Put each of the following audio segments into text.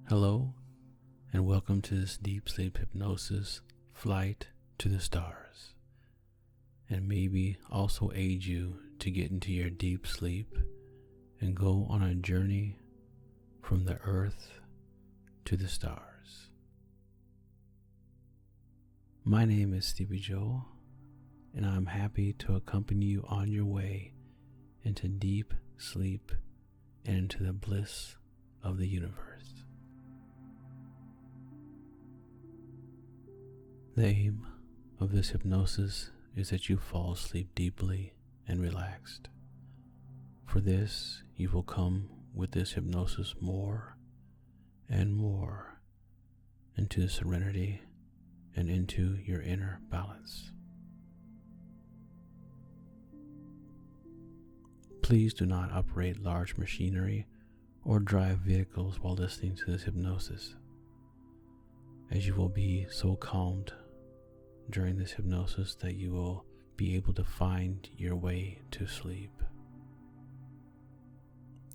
Hello, and welcome to this deep sleep hypnosis flight to the stars, and maybe also aid you to get into your deep sleep and go on a journey from the earth to the stars. My name is Steviejo, and I'm happy to accompany you on your way into deep sleep and into the bliss of the universe. The aim of this hypnosis is that you fall asleep deeply and relaxed. For this, you will come with this hypnosis more and more into serenity and into your inner balance. Please do not operate large machinery or drive vehicles while listening to this hypnosis, as you will be so calmed during this hypnosis that you will be able to find your way to sleep.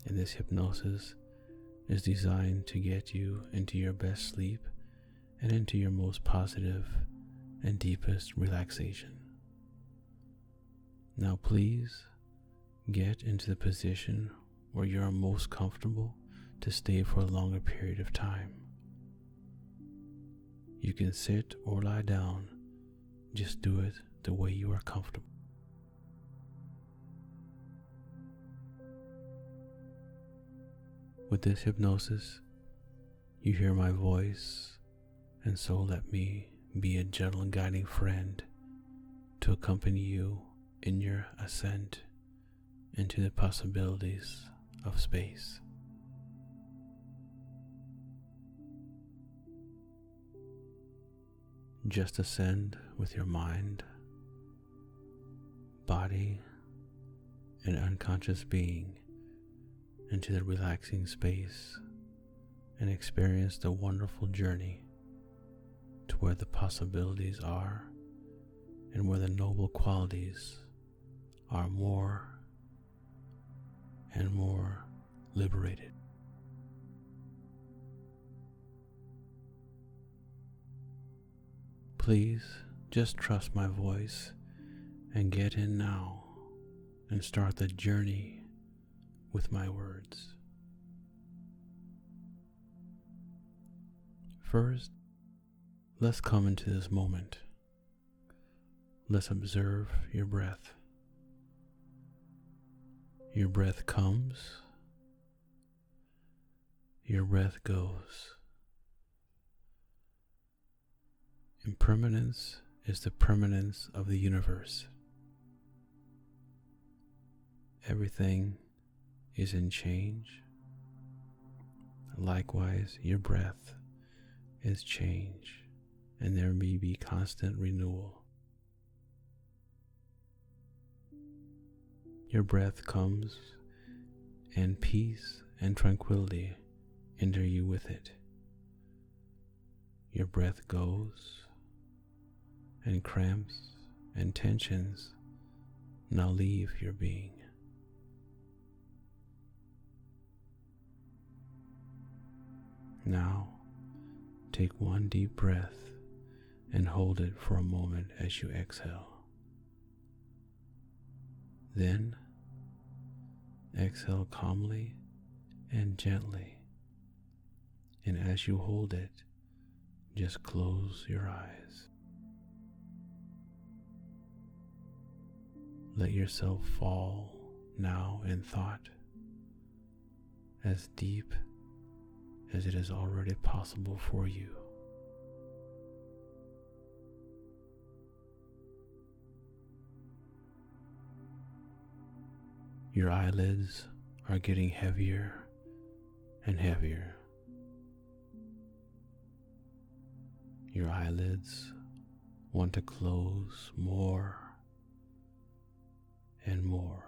And this hypnosis is designed to get you into your best sleep and into your most positive and deepest relaxation. Now please get into the position where you are most comfortable to stay for a longer period of time. You can sit or lie down. Just do it the way you are comfortable. With this hypnosis, you hear my voice, and so let me be a gentle and guiding friend to accompany you in your ascent into the possibilities of space. Just ascend with your mind, body, and unconscious being into the relaxing space and experience the wonderful journey to where the possibilities are and where the noble qualities are more and more liberated. Please just trust my voice and get in now and start the journey with my words. First, let's come into this moment. Let's observe your breath. Your breath comes, your breath goes. Impermanence is the permanence of the universe. Everything is in change. Likewise, your breath is change, and there may be constant renewal. Your breath comes, and peace and tranquility enter you with it. Your breath goes, and cramps and tensions now leave your being. Now, take one deep breath and hold it for a moment as you exhale. Then, exhale calmly and gently, and as you hold it, just close your eyes. Let yourself fall now in thought, as deep as it is already possible for you. Your eyelids are getting heavier and heavier. Your eyelids want to close more and more.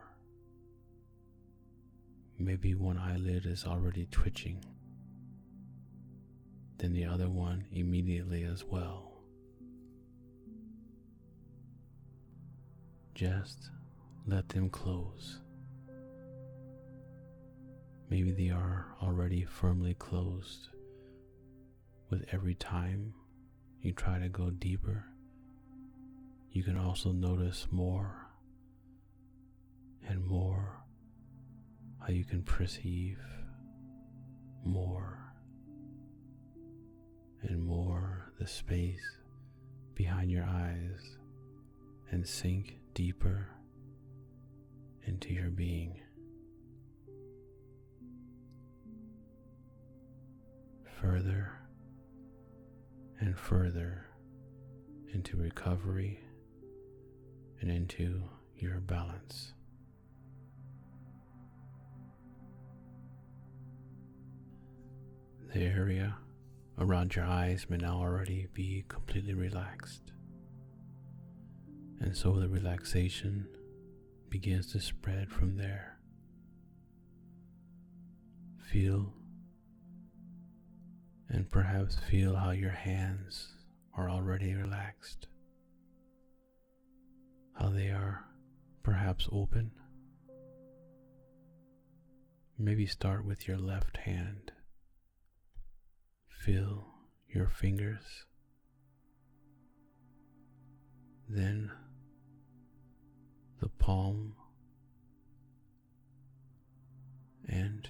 Maybe one eyelid is already twitching, then the other one immediately as well. Just let them close. Maybe they are already firmly closed with every time you try to go deeper, you can also notice more and more how you can perceive more and more the space behind your eyes and sink deeper into your being. Further and further into recovery and into your balance. The area around your eyes may now already be completely relaxed, and so the relaxation begins to spread from there. Feel and perhaps feel how your hands are already relaxed, how they are perhaps open. Maybe start with your left hand. Feel your fingers, then the palm and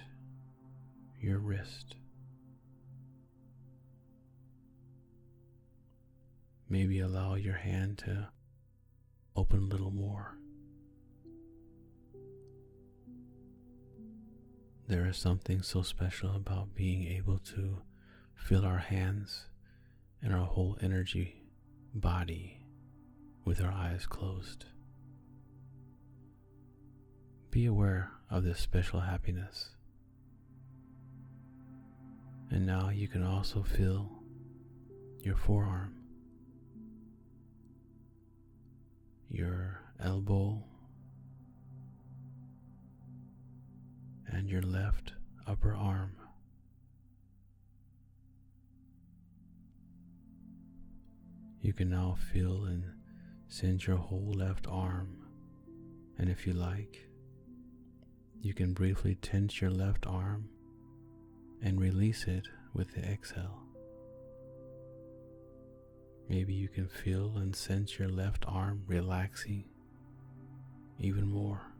your wrist. Maybe allow your hand to open a little more. There is something so special about being able to feel our hands and our whole energy body with our eyes closed. Be aware of this special happiness. And now you can also feel your forearm, your elbow, and your left upper arm. You can now feel and sense your whole left arm, and if you like, you can briefly tense your left arm and release it with the exhale. Maybe you can feel and sense your left arm relaxing even more.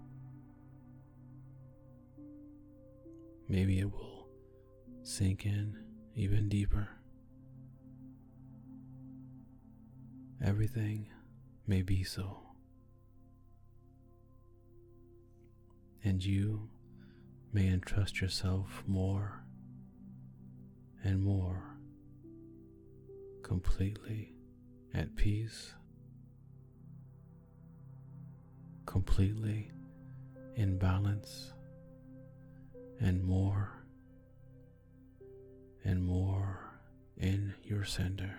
Maybe it will sink in even deeper. Everything may be so. And you may entrust yourself more and more completely at peace, completely in balance, and more in your center.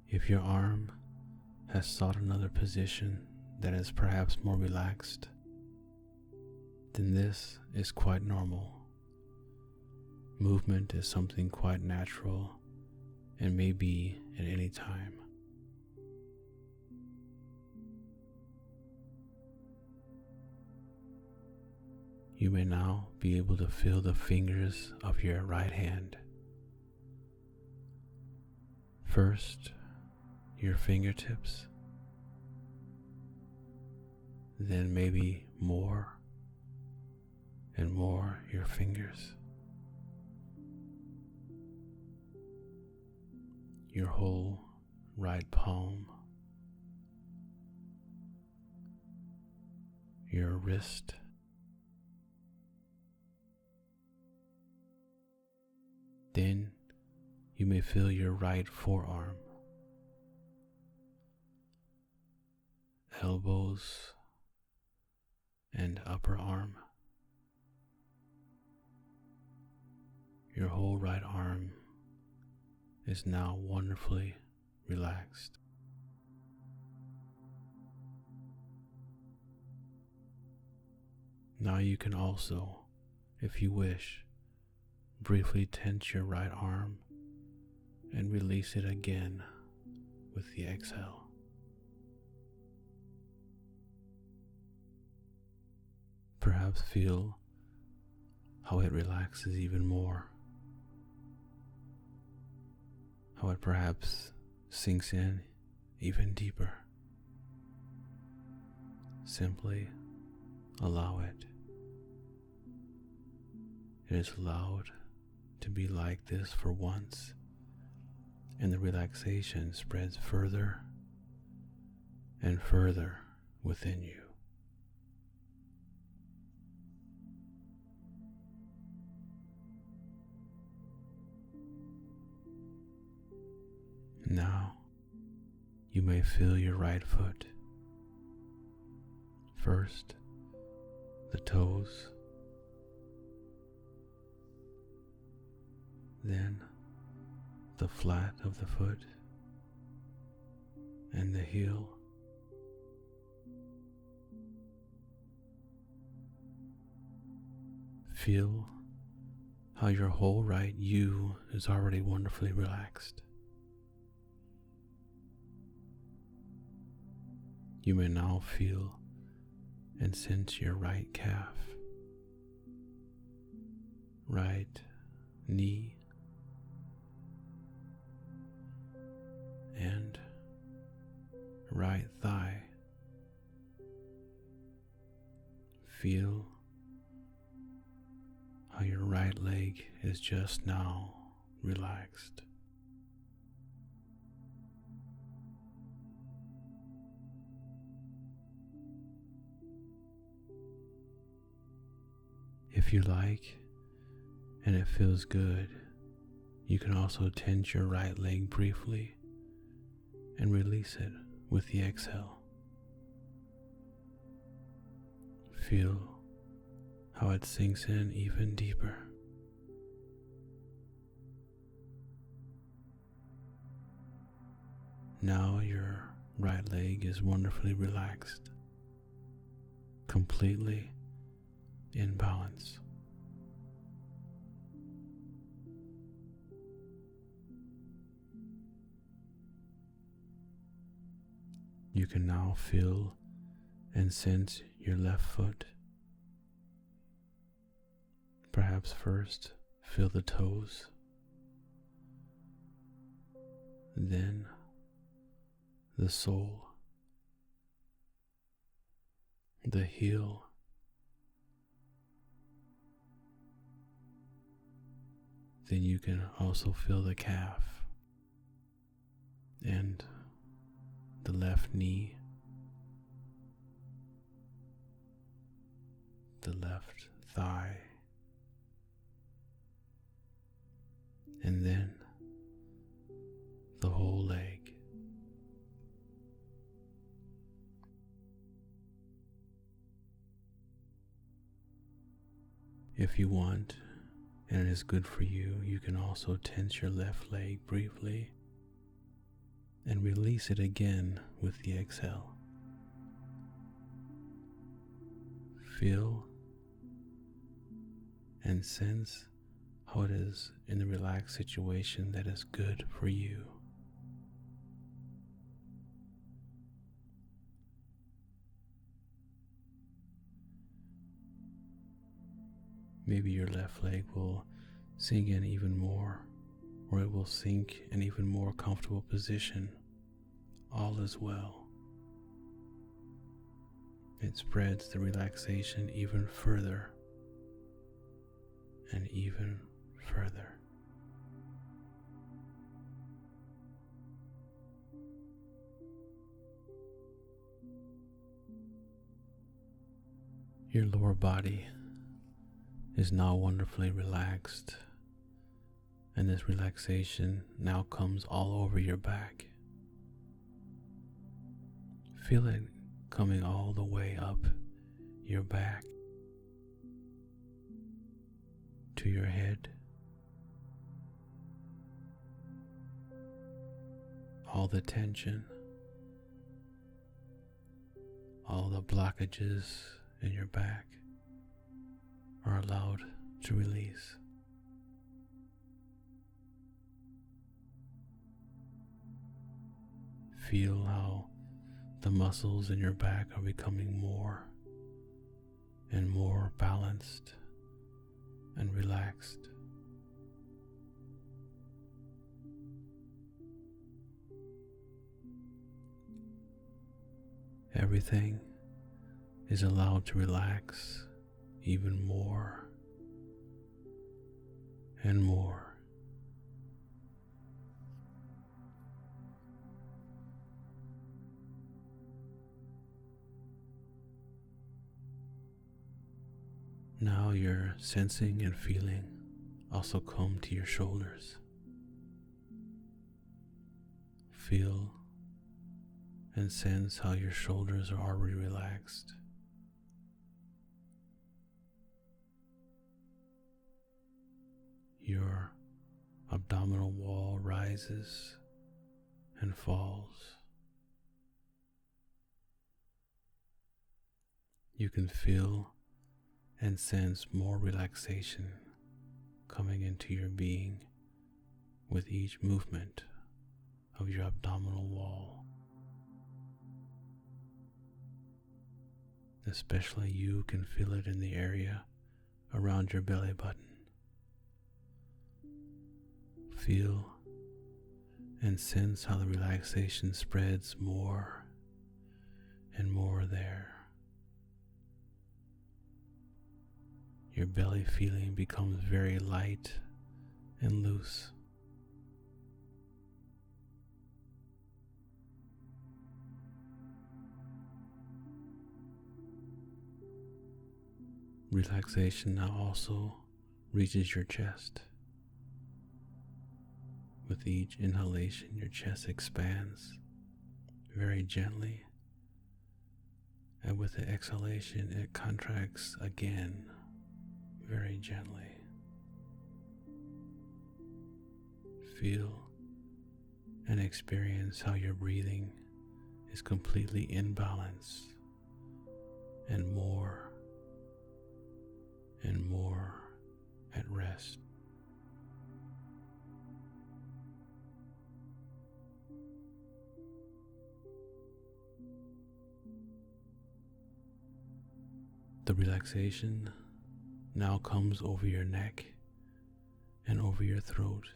If your arm has sought another position that is perhaps more relaxed, then this is quite normal. Movement is something quite natural and may be at any time. You may now be able to feel the fingers of your right hand. First, your fingertips, then maybe more and more your fingers, your whole right palm, your wrist, then you may feel your right forearm, elbows, and upper arm. Your whole right arm is now wonderfully relaxed. Now you can also, if you wish, briefly tense your right arm and release it again with the exhale. Perhaps feel how it relaxes even more, how it perhaps sinks in even deeper. Simply allow it. It is allowed to be like this for once, and the relaxation spreads further and further within you. Now, you may feel your right foot. First, the toes, then the flat of the foot and the heel. Feel how your whole right you is already wonderfully relaxed. You may now feel and sense your right calf, right knee, and right thigh. Feel how your right leg is just now relaxed. If you like, and it feels good, you can also tense your right leg briefly and release it with the exhale. Feel how it sinks in even deeper. Now your right leg is wonderfully relaxed, completely in balance. You can now feel and sense your left foot. Perhaps first feel the toes, then the sole, the heel, then you can also feel the calf and the left knee, the left thigh, and then the whole leg. If you want, and it is good for you, you can also tense your left leg briefly and release it again with the exhale. Feel and sense how it is in the relaxed situation that is good for you. Maybe your left leg will sink in even more, or it will sink in even more comfortable position. All is well. It spreads the relaxation even further and even further. Your lower body is now wonderfully relaxed, and this relaxation now comes all over your back. Feel it coming all the way up your back to your head, all the tension, all the blockages in your back are allowed to release. Feel how the muscles in your back are becoming more and more balanced and relaxed. Everything is allowed to relax even more and more. Now your sensing and feeling also come to your shoulders. Feel and sense how your shoulders are already relaxed. Your abdominal wall rises and falls. You can feel and sense more relaxation coming into your being with each movement of your abdominal wall. Especially you can feel it in the area around your belly button. Feel and sense how the relaxation spreads more and more there. Your belly feeling becomes very light and loose. Relaxation now also reaches your chest. With each inhalation, your chest expands very gently, and with the exhalation, it contracts again very gently. Feel and experience how your breathing is completely in balance and more at rest. The relaxation now comes over your neck and over your throat.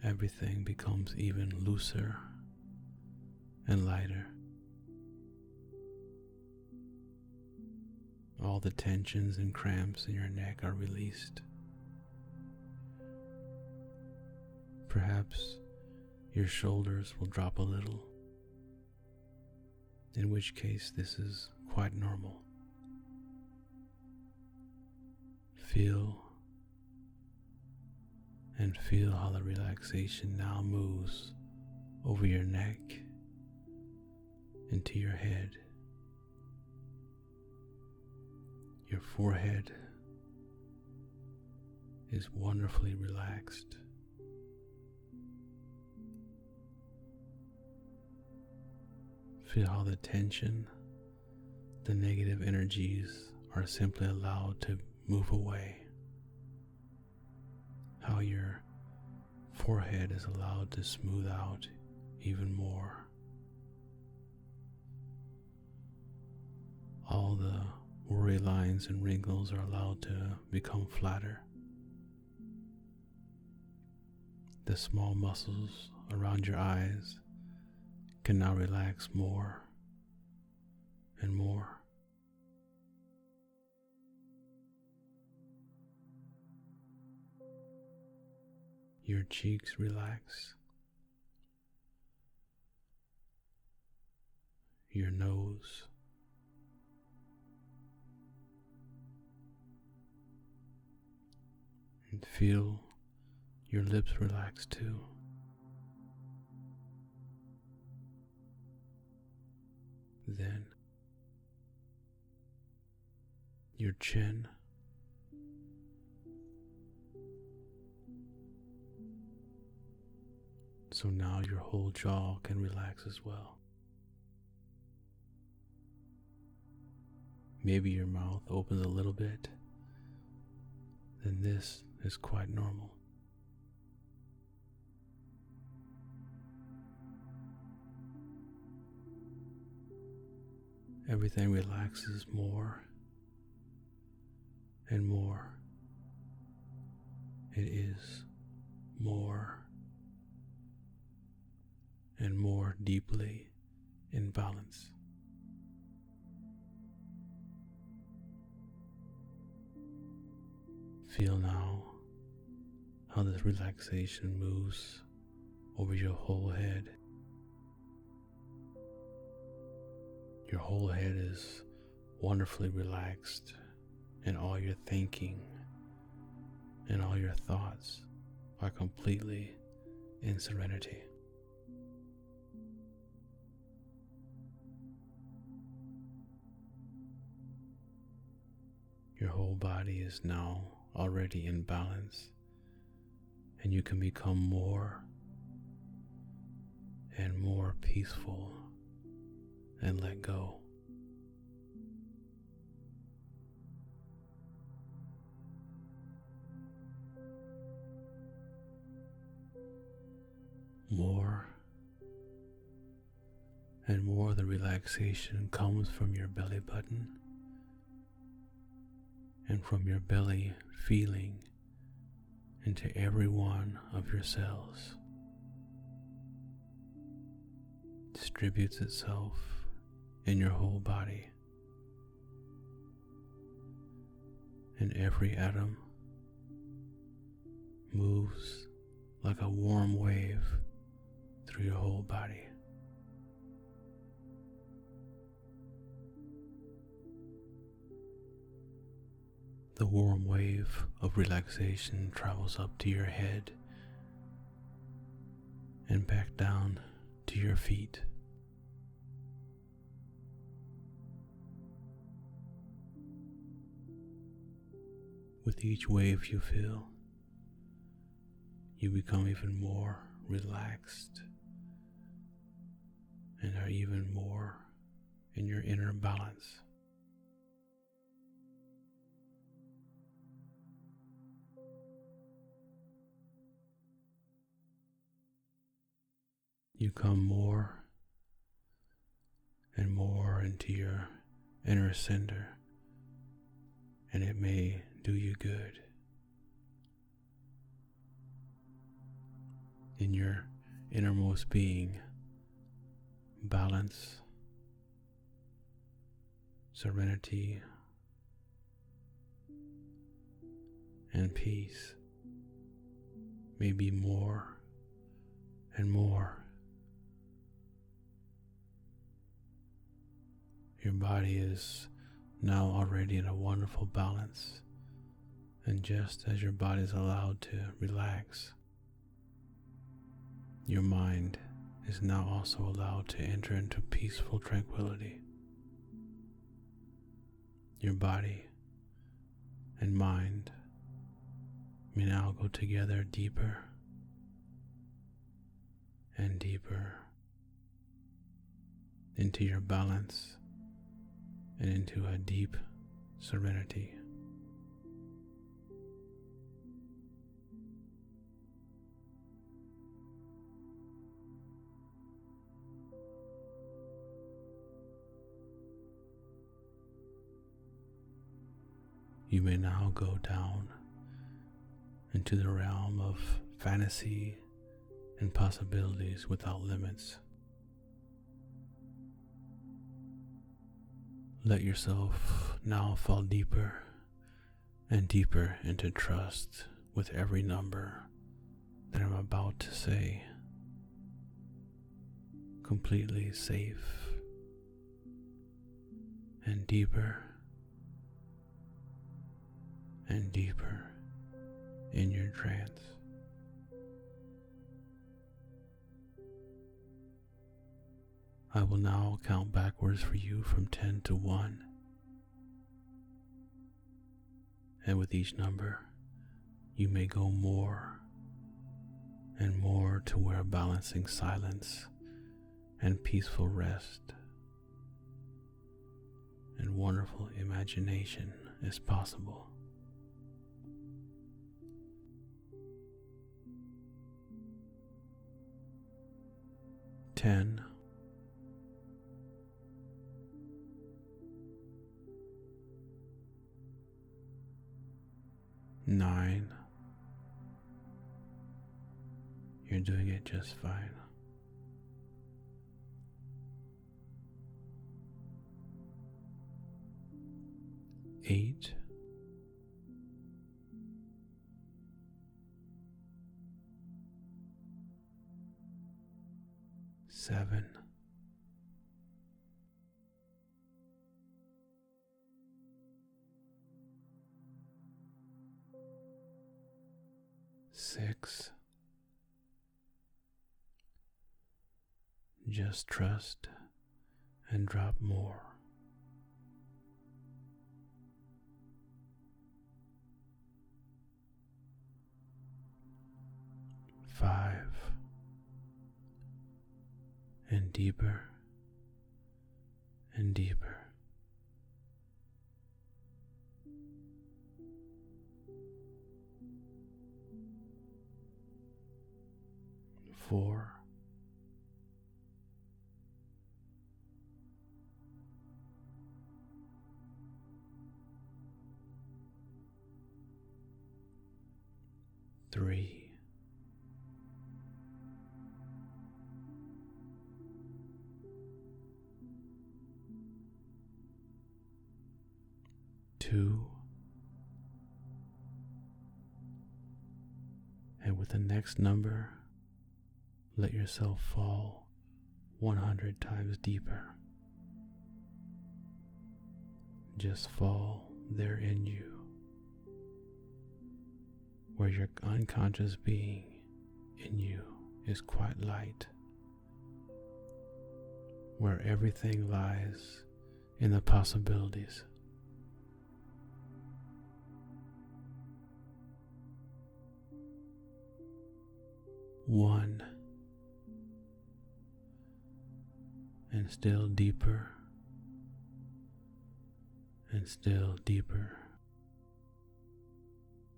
Everything becomes even looser and lighter. All the tensions and cramps in your neck are released. Perhaps your shoulders will drop a little, in which case this is quite normal. Feel how the relaxation now moves over your neck into your head. Your forehead is wonderfully relaxed. Feel how the tension, the negative energies are simply allowed to move away. How your forehead is allowed to smooth out even more. All the worry lines and wrinkles are allowed to become flatter. The small muscles around your eyes can now relax more and more. Your cheeks relax. Your nose. And feel your lips relax too. Then your chin. So now your whole jaw can relax as well. Maybe your mouth opens a little bit, then this is quite normal. everything relaxes more and more. It is more and more deeply in balance. Feel now how this relaxation moves over your whole head. Your whole head is wonderfully relaxed, and all your thinking and all your thoughts are completely in serenity. Your whole body is now already in balance, and you can become more and more peaceful and let go. More and more of the relaxation comes from your belly button and from your belly feeling into every one of your cells. Distributes itself in your whole body, and every atom moves like a warm wave through your whole body. The warm wave of relaxation travels up to your head and back down to your feet. With each wave you feel, you become even more relaxed and are even more in your inner balance. You come more and more into your inner center, and it may do you good. In your innermost being, balance, serenity, and peace may be more and more. Your body is now already in a wonderful balance, and just as your body is allowed to relax, your mind is now also allowed to enter into peaceful tranquility. Your body and mind may now go together deeper and deeper into your balance and into a deep serenity. You may now go down into the realm of fantasy and possibilities without limits. Let yourself now fall deeper and deeper into trust with every number that I'm about to say. Completely safe and deeper and deeper in your trance. I will now count backwards for you from 10 to 1. And with each number, you may go more and more to where balancing silence and peaceful rest and wonderful imagination is possible. 10, 9. You're doing it just fine. 8. 7. 6. Just trust and drop more. 5. And deeper and deeper. 4. 3. 2. And with the next number, let yourself fall 100 times deeper. Just fall there in you, where your unconscious being in you is quite light, where everything lies in the possibilities. 1. And still deeper, and still deeper.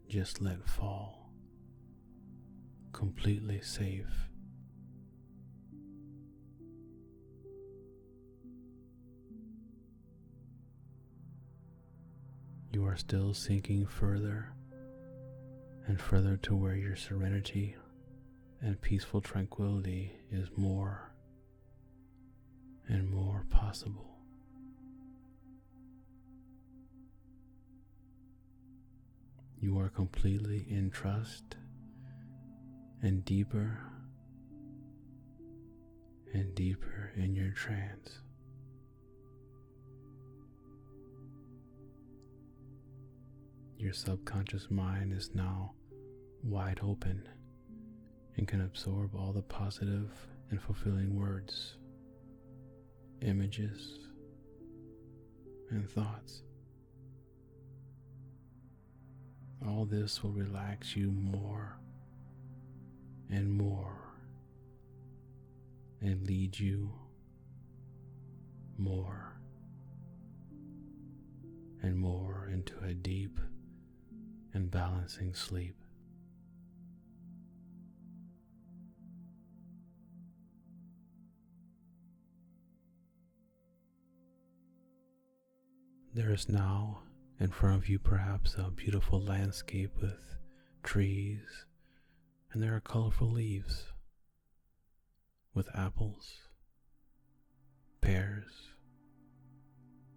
Just let fall, completely safe. You are still sinking further and further to where your serenity and peaceful tranquility is more and more possible. You are completely in trust and deeper in your trance. Your subconscious mind is now wide open and can absorb all the positive and fulfilling words, images, and thoughts. All this will relax you more and more and lead you more and more into a deep and balancing sleep. There is now in front of you perhaps a beautiful landscape with trees, and there are colorful leaves with apples, pears,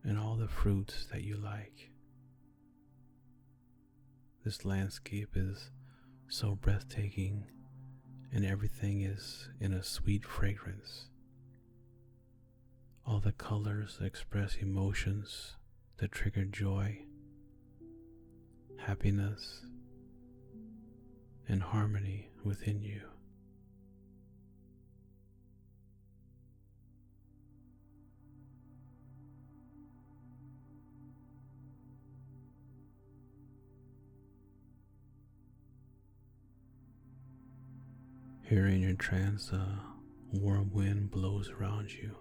and all the fruits that you like. This landscape is so breathtaking, and everything is in a sweet fragrance. All the colors express emotions that trigger joy, happiness, and harmony within you. Here in your trance, a warm wind blows around you,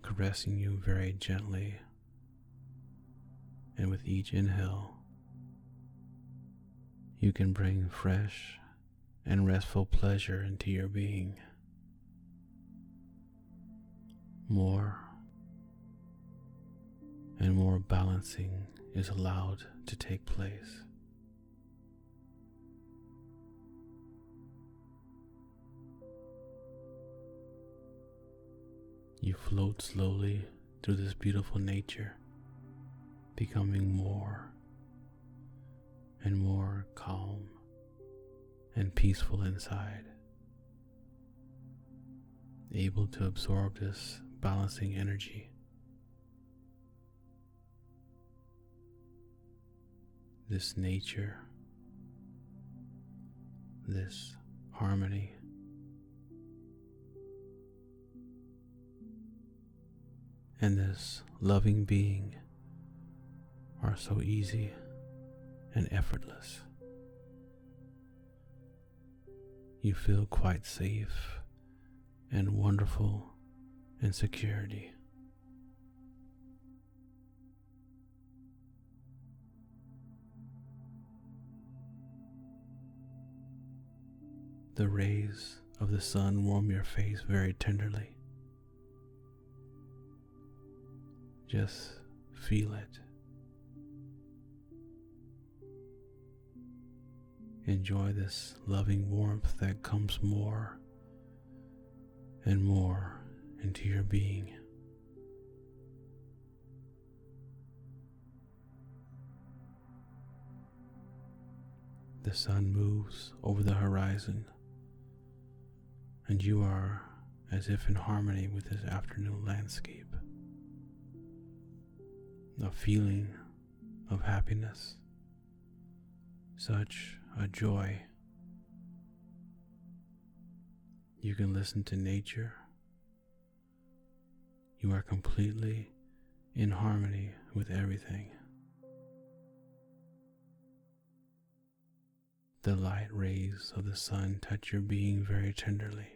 caressing you very gently, and with each inhale, you can bring fresh and restful pleasure into your being. More and more balancing is allowed to take place. You float slowly through this beautiful nature, becoming more and more calm and peaceful inside, able to absorb this balancing energy, this nature, this harmony. And this loving being are so easy and effortless. You feel quite safe and wonderful in security. The rays of the sun warm your face very tenderly. Just feel it. Enjoy this loving warmth that comes more and more into your being. The sun moves over the horizon, and you are as if in harmony with this afternoon landscape. A feeling of happiness, such a joy. You can listen to nature. You are completely in harmony with everything. The light rays of the sun touch your being very tenderly.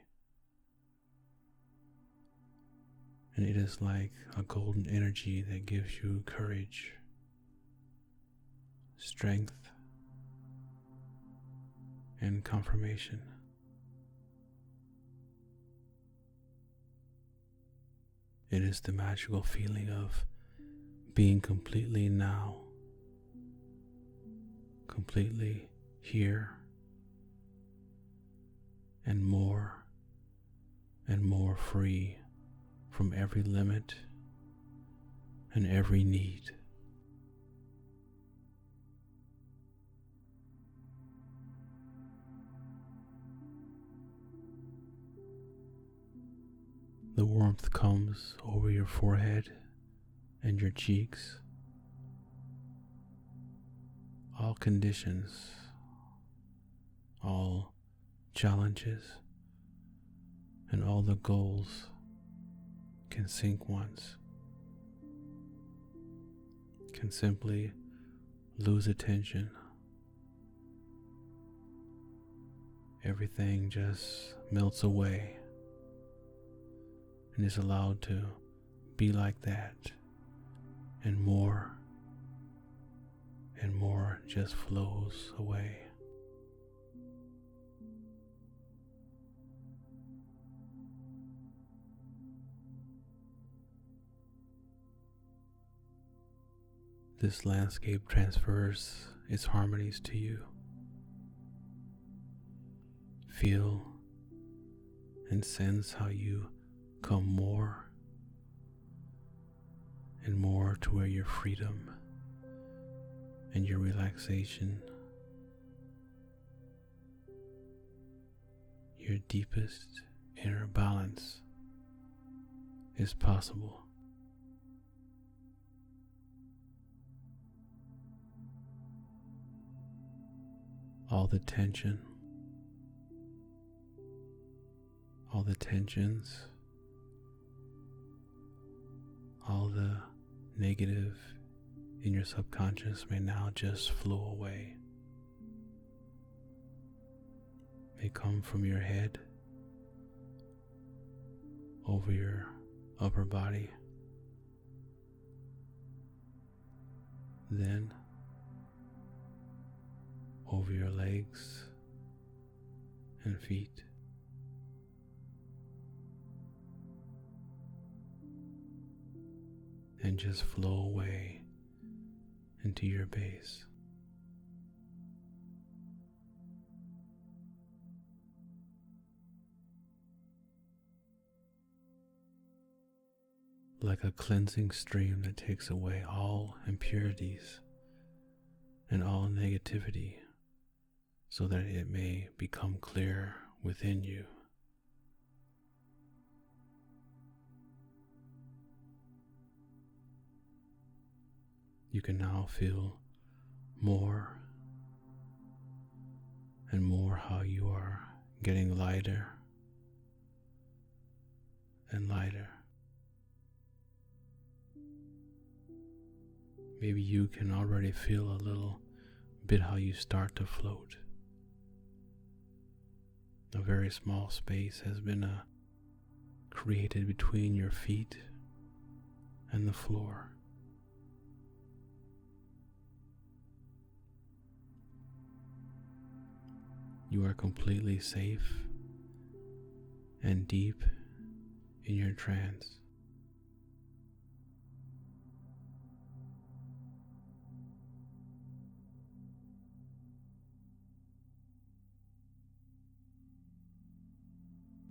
And it is like a golden energy that gives you courage, strength, and confirmation. It is the magical feeling of being completely now, completely here, and more free from every limit and every need. The warmth comes over your forehead and your cheeks. All conditions, all challenges, and all the goals can sink once, can simply lose attention. Everything just melts away and is allowed to be like that, and more just flows away. This landscape transfers its harmonies to you. Feel and sense how you come more and more to where your freedom and your relaxation, your deepest inner balance is possible. All the tension, all the tensions, all the negative in your subconscious may now just flow away. May come from your head, over your upper body, then over your legs and feet, and just flow away into your base. Like a cleansing stream that takes away all impurities and all negativity so that it may become clear within you. You can now feel more and more how you are getting lighter and lighter. Maybe you can already feel a little bit how you start to float. A very small space has been created between your feet and the floor. You are completely safe and deep in your trance.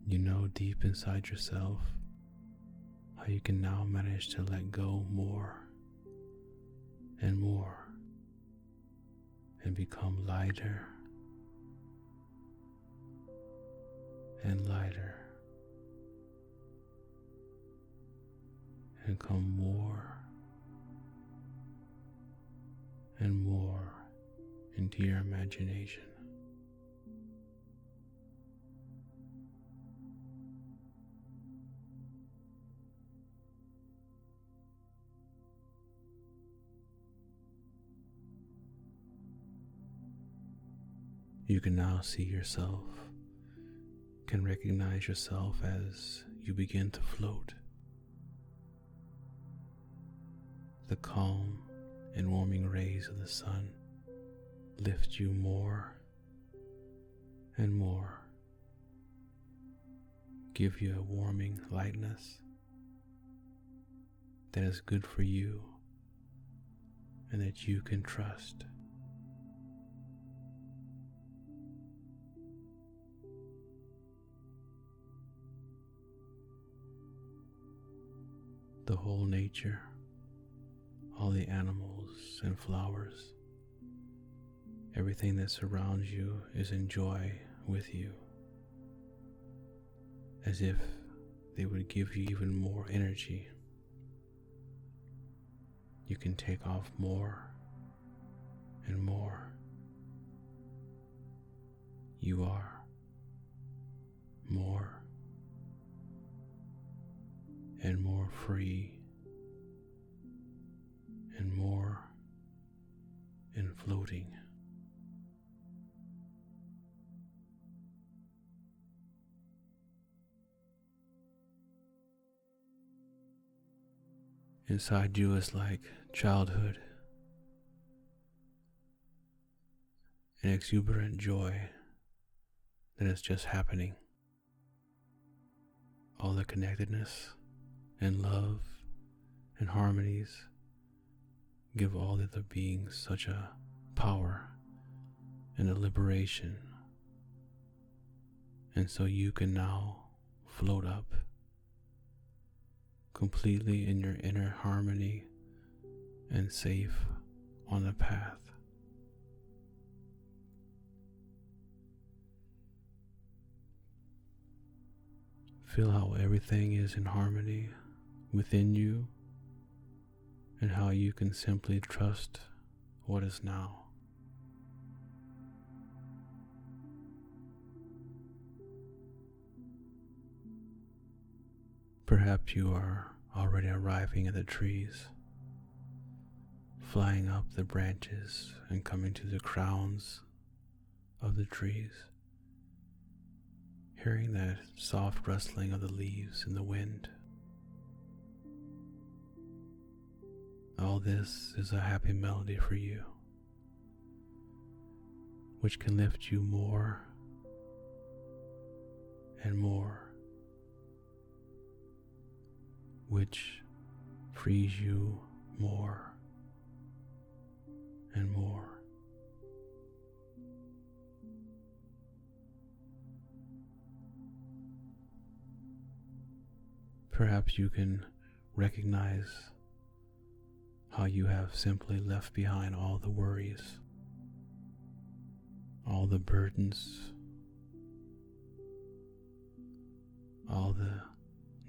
You know deep inside yourself how you can now manage to let go more and more and become lighter and lighter and come more and more into your imagination. You can now see yourself, can recognize yourself as you begin to float. The calm and warming rays of the sun lift you more and more, give you a warming lightness that is good for you and that you can trust. The whole nature, all the animals and flowers, everything that surrounds you is in joy with you, as if they would give you even more energy. You can take off more and more. You are more and more free and more in floating. Inside you is like childhood, an exuberant joy that is just happening. All the connectedness and love and harmonies give all the other beings such a power and a liberation. And so you can now float up completely in your inner harmony and safe on the path. Feel how everything is in harmony within you and how you can simply trust what is now. Perhaps you are already arriving at the trees, flying up the branches and coming to the crowns of the trees, hearing that soft rustling of the leaves in the wind. All this is a happy melody for you, which can lift you more and more, which frees you more Perhaps you can recognize how you have simply left behind all the worries, all the burdens, all the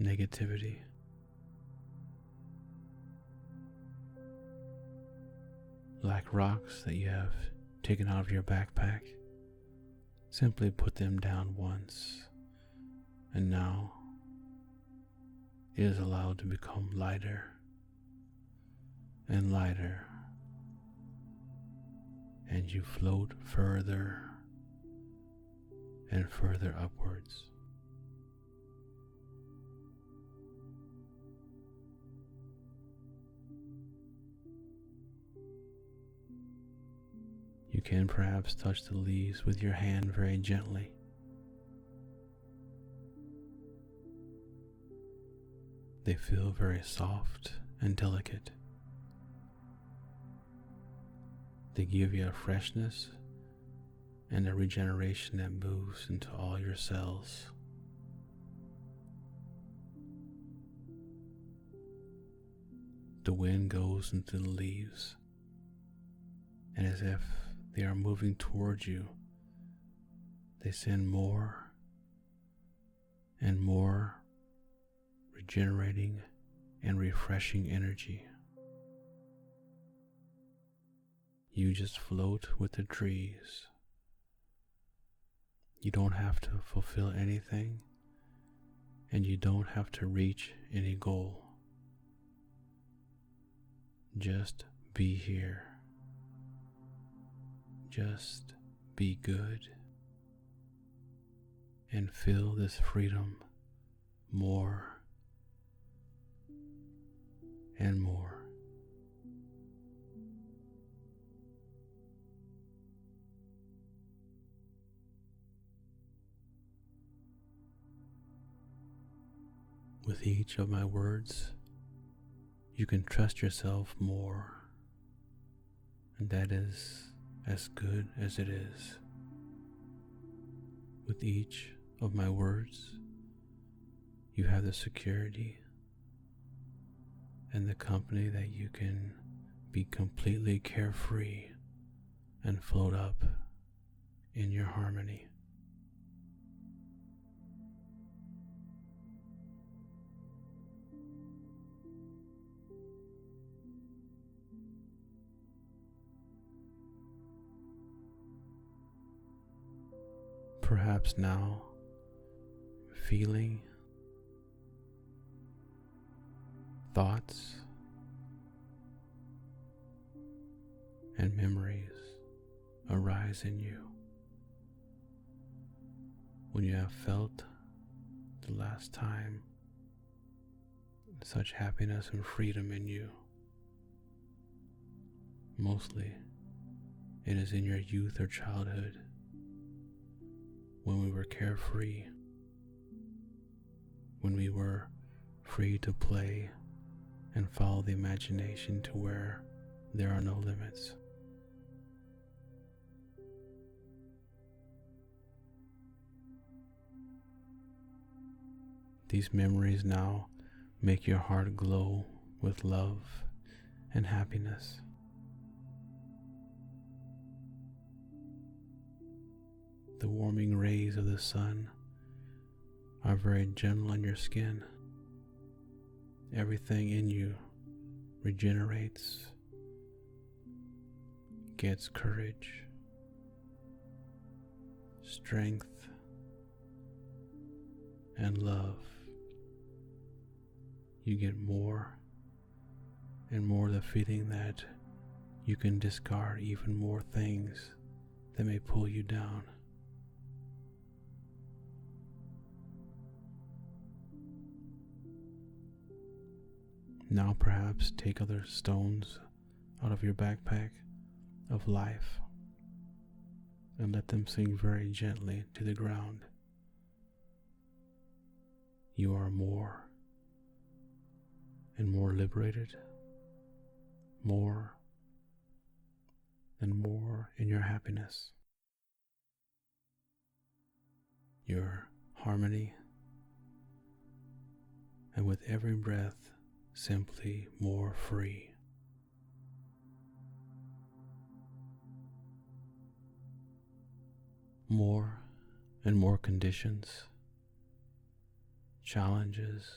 negativity. Like rocks that you have taken out of your backpack, simply put them down once, and now it is allowed to become lighter and lighter, and you float further and further upwards. You can perhaps touch the leaves with your hand very gently. They feel very soft and delicate. They give you a freshness and a regeneration that moves into all your cells. The wind goes into the leaves, and as if they are moving towards you, they send more and more regenerating and refreshing energy. You just float with the trees. You don't have to fulfill anything, and you don't have to reach any goal. Just be here. Just be good, and feel this freedom more and more. With each of my words, you can trust yourself more, and that is as good as it is. With each of my words, you have the security and the company that you can be completely carefree and float up in your harmony. Perhaps now, feeling, thoughts, and memories arise in you when you have felt the last time such happiness and freedom in you. Mostly, it is in your youth or childhood, when we were carefree, when we were free to play and follow the imagination to where there are no limits. These memories now make your heart glow with love and happiness. The warming rays of the sun are very gentle on your skin. Everything in you regenerates, gets courage, strength, and love. You get more and more the feeling that you can discard even more things that may pull you down. Now perhaps take other stones out of your backpack of life and let them sink very gently to the ground. You are more and more liberated, more and more in your happiness, your harmony, and with every breath, simply more free. More and more conditions, challenges,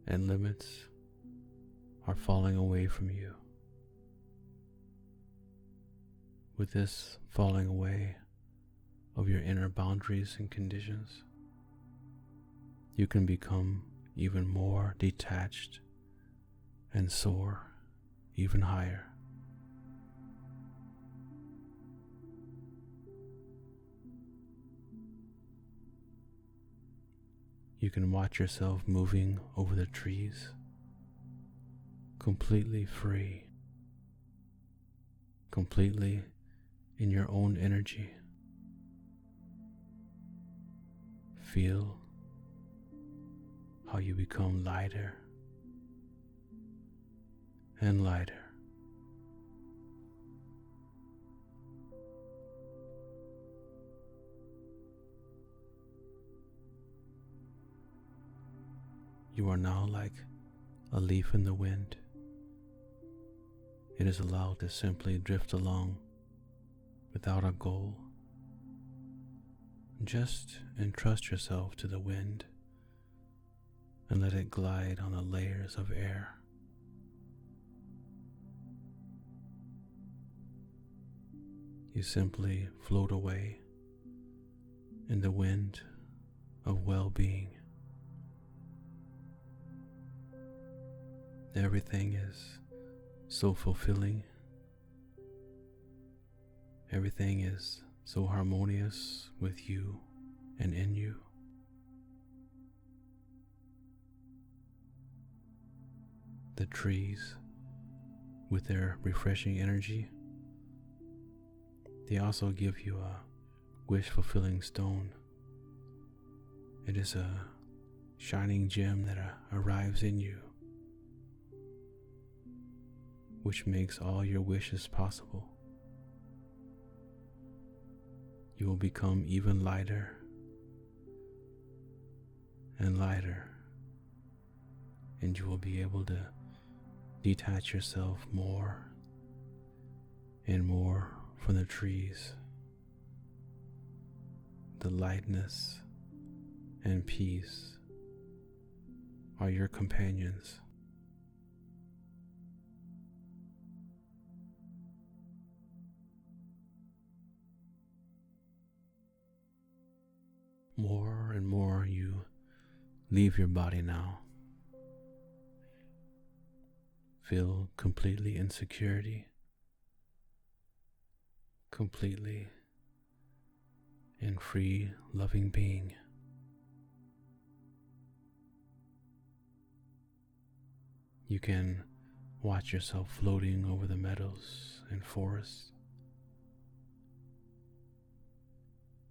and limits are falling away from you. With this falling away of your inner boundaries and conditions, you can become even more detached and soar even higher. You can watch yourself moving over the trees, completely free, completely in your own energy. Feel how you become lighter and lighter. You are now like a leaf in the wind. It is allowed to simply drift along without a goal. Just entrust yourself to the wind and let it glide on the layers of air. You simply float away in the wind of well-being. Everything is so fulfilling. Everything is so harmonious with you and in you. The trees, with their refreshing energy, they also give you a wish-fulfilling stone. It is a shining gem that arrives in you, which makes all your wishes possible. You will become even lighter and lighter, and you will be able to detach yourself more and more from the trees. The lightness and peace are your companions. More and more you leave your body now. Feel completely in security, completely in free, loving being. You can watch yourself floating over the meadows and forests.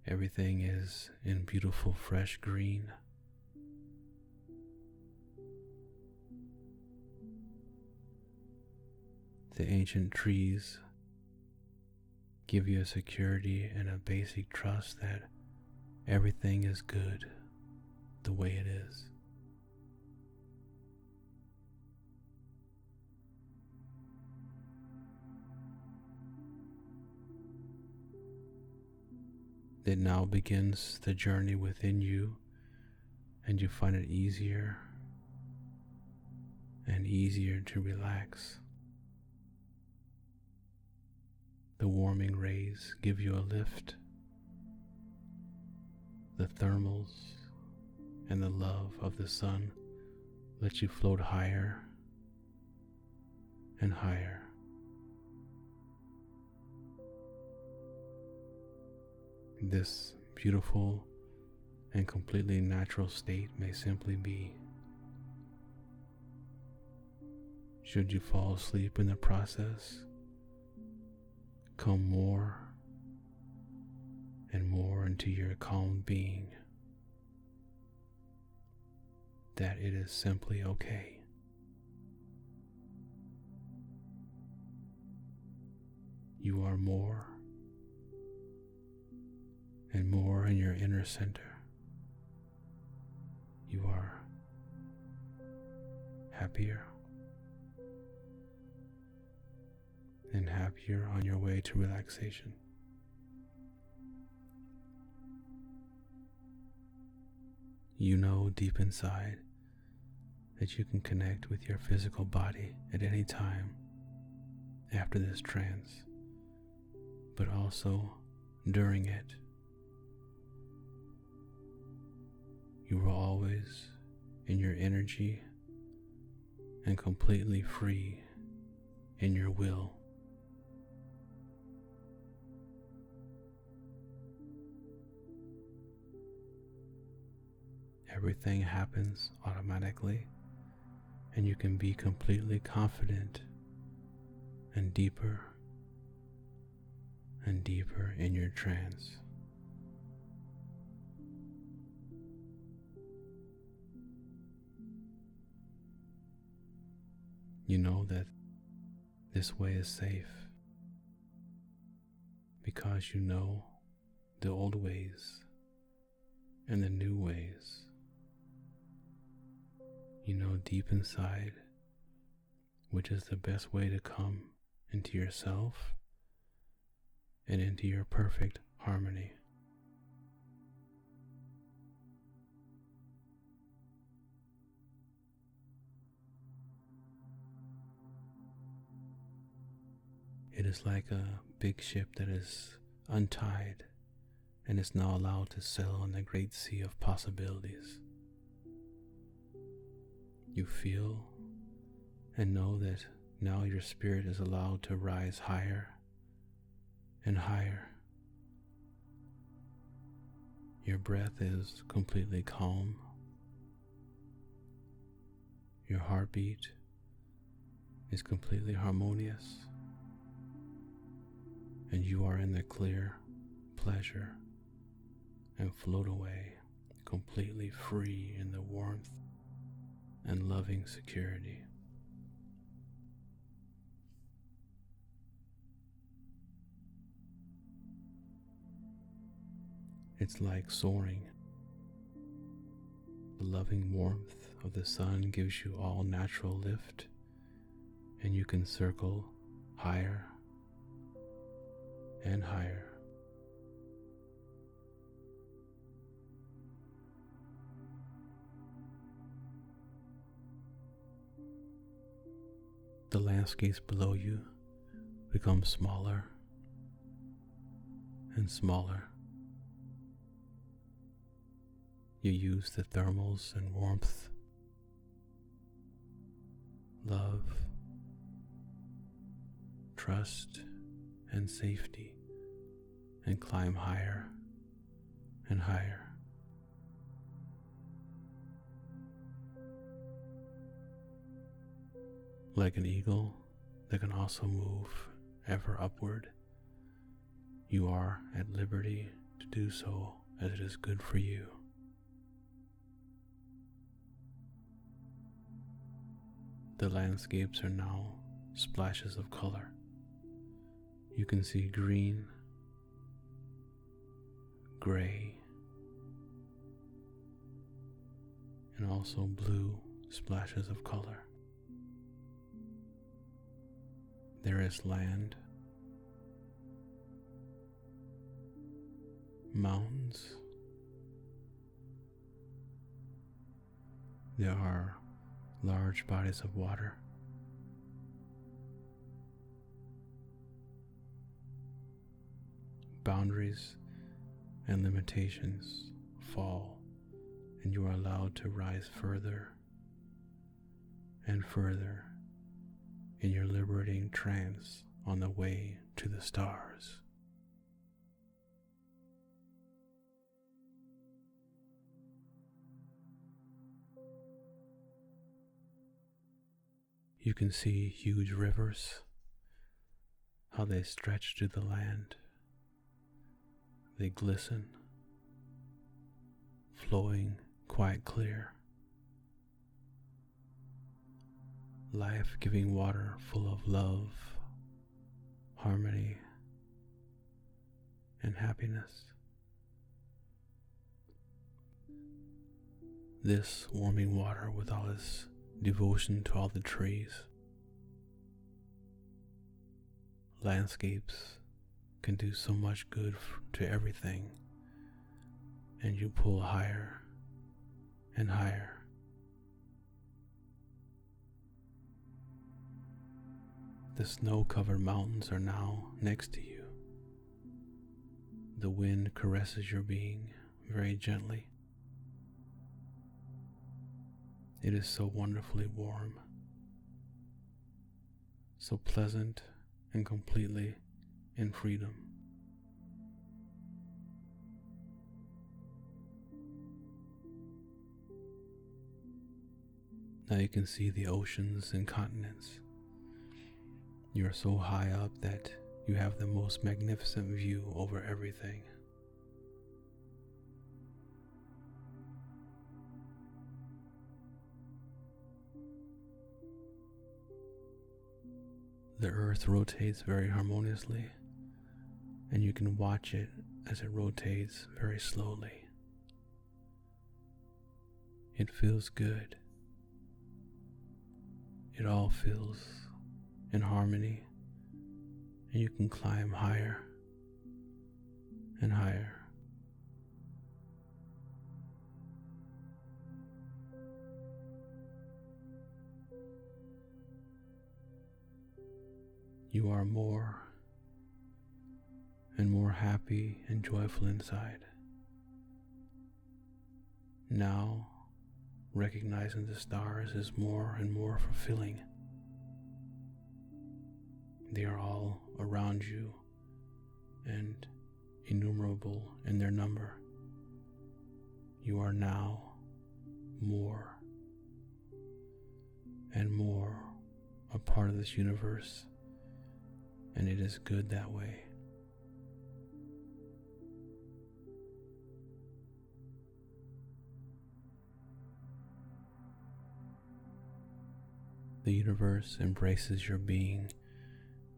Everything is in beautiful, fresh green. The ancient trees give you a security and a basic trust that everything is good the way it is. It now begins the journey within you, and you find it easier and easier to relax. The warming rays give you a lift. The thermals and the love of the sun let you float higher and higher. This beautiful and completely natural state may simply be. Should you fall asleep in the process, come more and more into your calm being, that it is simply okay. You are more and more in your inner center. You happier and happier on your way to relaxation. You know deep inside that you can connect with your physical body at any time after this trance, but also during it. You are always in your energy and completely free in your will. Everything happens automatically, and you can be completely confident and deeper in your trance. You know that this way is safe because you know the old ways and the new ways. You know deep inside which is the best way to come into yourself and into your perfect harmony. It is like a big ship that is untied and is now allowed to sail on the great sea of possibilities. You feel and know that now your spirit is allowed to rise higher and higher. Your breath is completely calm. Your heartbeat is completely harmonious. And you are in the clear pleasure and float away completely free in the warmth and loving security. It's like soaring. The loving warmth of the sun gives you all natural lift, and you can circle higher and higher. The landscapes below you become smaller and smaller. You use the thermals and warmth, love, trust, and safety, and climb higher and higher. Like an eagle that can also move ever upward, you are at liberty to do so as it is good for you. The landscapes are now splashes of color. You can see green, gray, and also blue splashes of color. There is land, mountains. There are large bodies of water. Boundaries and limitations fall, and you are allowed to rise further and further in your liberating trance on the way to the stars. You can see huge rivers, how they stretch to the land. They glisten, flowing quite clear. Life-giving water full of love, harmony, and happiness. This warming water with all its devotion to all the trees. Landscapes can do so much good to everything, and you pull higher and higher. The snow-covered mountains are now next to you. The wind caresses your being very gently. It is so wonderfully warm, so pleasant and completely in freedom. Now you can see the oceans and continents. You are so high up that you have the most magnificent view over everything. The earth rotates very harmoniously, and you can watch it as it rotates very slowly. It feels good. It all feels in harmony, and you can climb higher and higher. You are more and more happy and joyful inside. Now, recognizing the stars is more and more fulfilling. They are all around you and innumerable in their number. You are now more and more a part of this universe, and it is good that way. The universe embraces your being,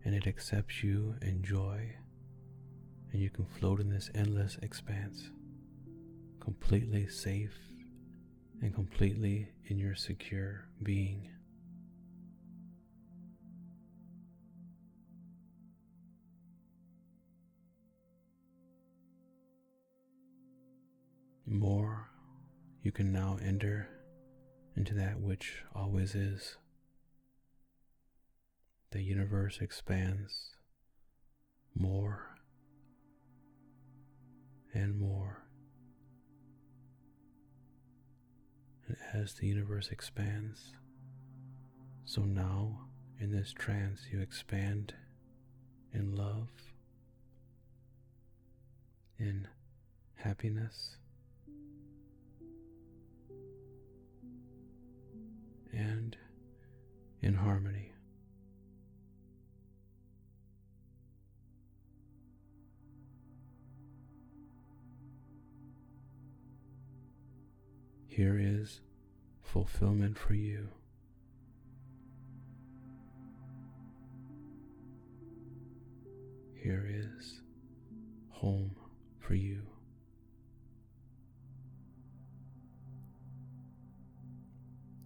and it accepts you in joy, and you can float in this endless expanse, completely safe and completely in your secure being. More, you can now enter into that which always is. The universe expands more and more. And as the universe expands, so now in this trance you expand in love, in happiness, and in harmony. Here is fulfillment for you. Here is home for you.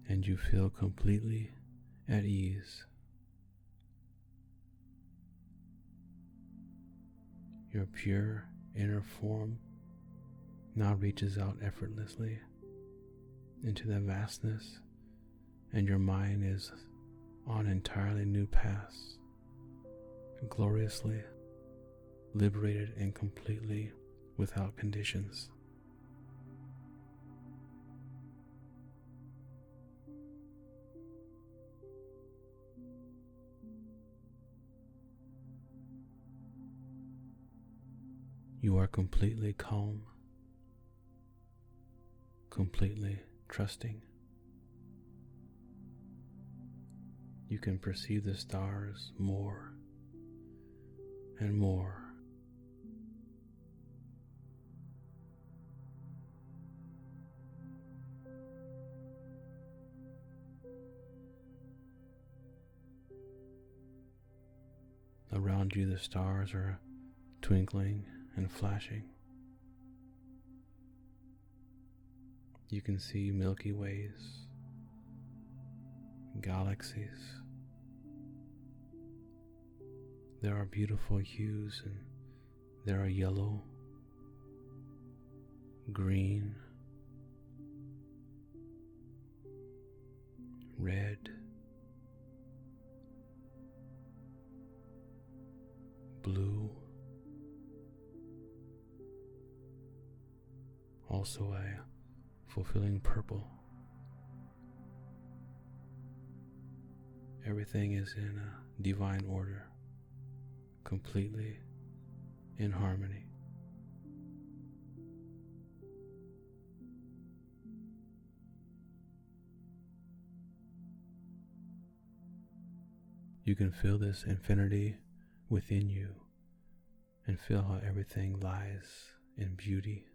And you feel completely at ease. Your pure inner form now reaches out effortlessly into the vastness, and your mind is on entirely new paths, gloriously liberated and completely without conditions. You are completely calm, completely trusting. You can perceive the stars more and more. Around you, the stars are twinkling and flashing. You can see Milky Ways galaxies. There are beautiful hues, and there are yellow, green, red, blue, also a fulfilling purple. Everything is in a divine order, completely in harmony. You can feel this infinity within you and feel how everything lies in beauty,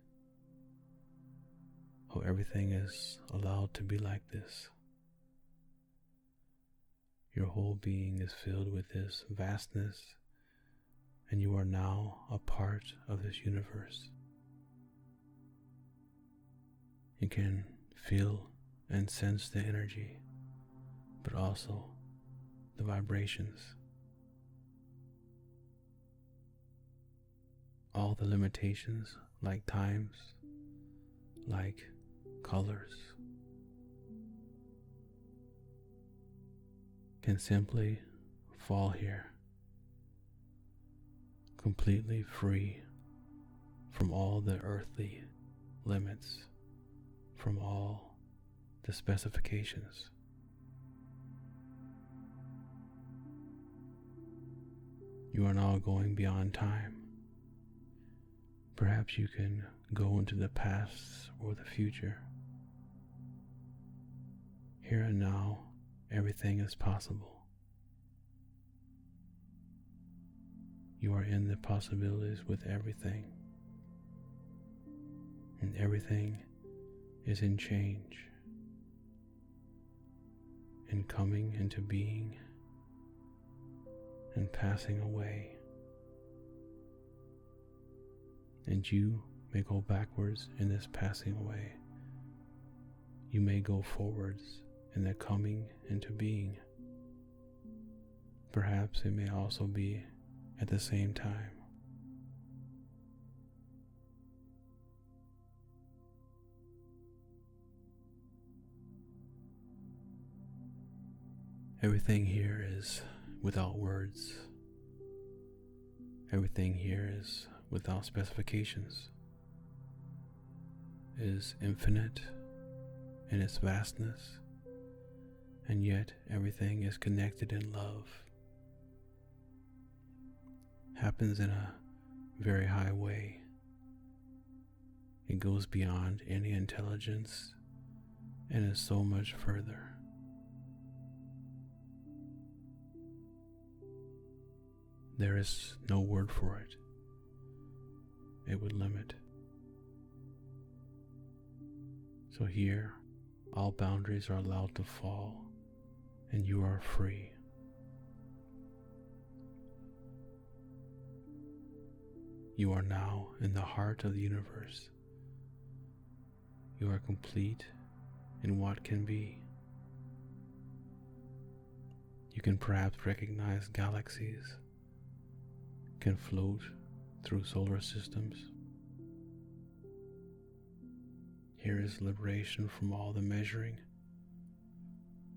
how everything is allowed to be like this. Your whole being is filled with this vastness, and you are now a part of this universe. You can feel and sense the energy, but also the vibrations. All the limitations, like times, like colors, can simply fall here, completely free from all the earthly limits, from all the specifications. You are now going beyond time. Perhaps you can go into the past or the future. Here and now, everything is possible. You are in the possibilities with everything, and everything is in change, in coming into being and passing away. And you may go backwards in this passing away. You may go forwards in the coming into being. Perhaps it may also be at the same time. Everything here is without words. Everything here is without specifications. It is infinite in its vastness, and yet everything is connected in love. Happens in a very high way. It goes beyond any intelligence and is so much further. There is no word for it. It would limit. So here, all boundaries are allowed to fall, and you are free. You are now in the heart of the universe. You are complete in what can be. You can perhaps recognize galaxies, can float through solar systems. Here is liberation from all the measuring,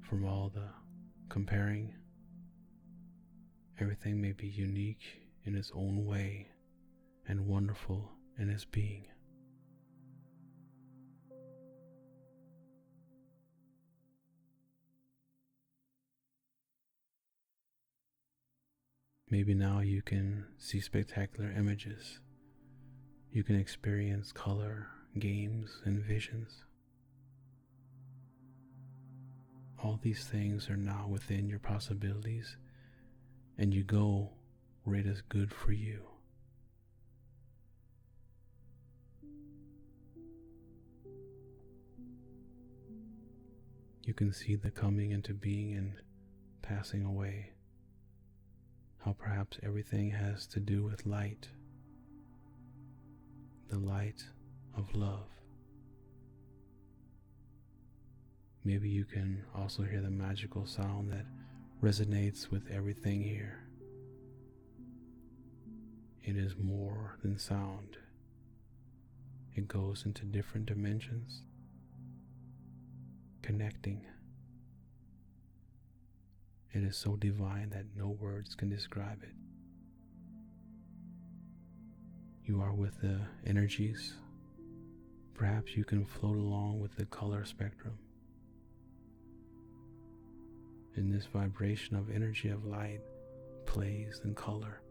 from all the comparing. Everything may be unique in its own way and wonderful in its being. Maybe now you can see spectacular images. You can experience color, games, and visions. All these things are now within your possibilities, and you go where it is good for you. You can see the coming into being and passing away. How perhaps everything has to do with light, the light of love. Maybe you can also hear the magical sound that resonates with everything here. It is more than sound. It goes into different dimensions, connecting. It is so divine that no words can describe it. You are with the energies. Perhaps you can float along with the color spectrum. In this vibration of energy of light, plays, and color,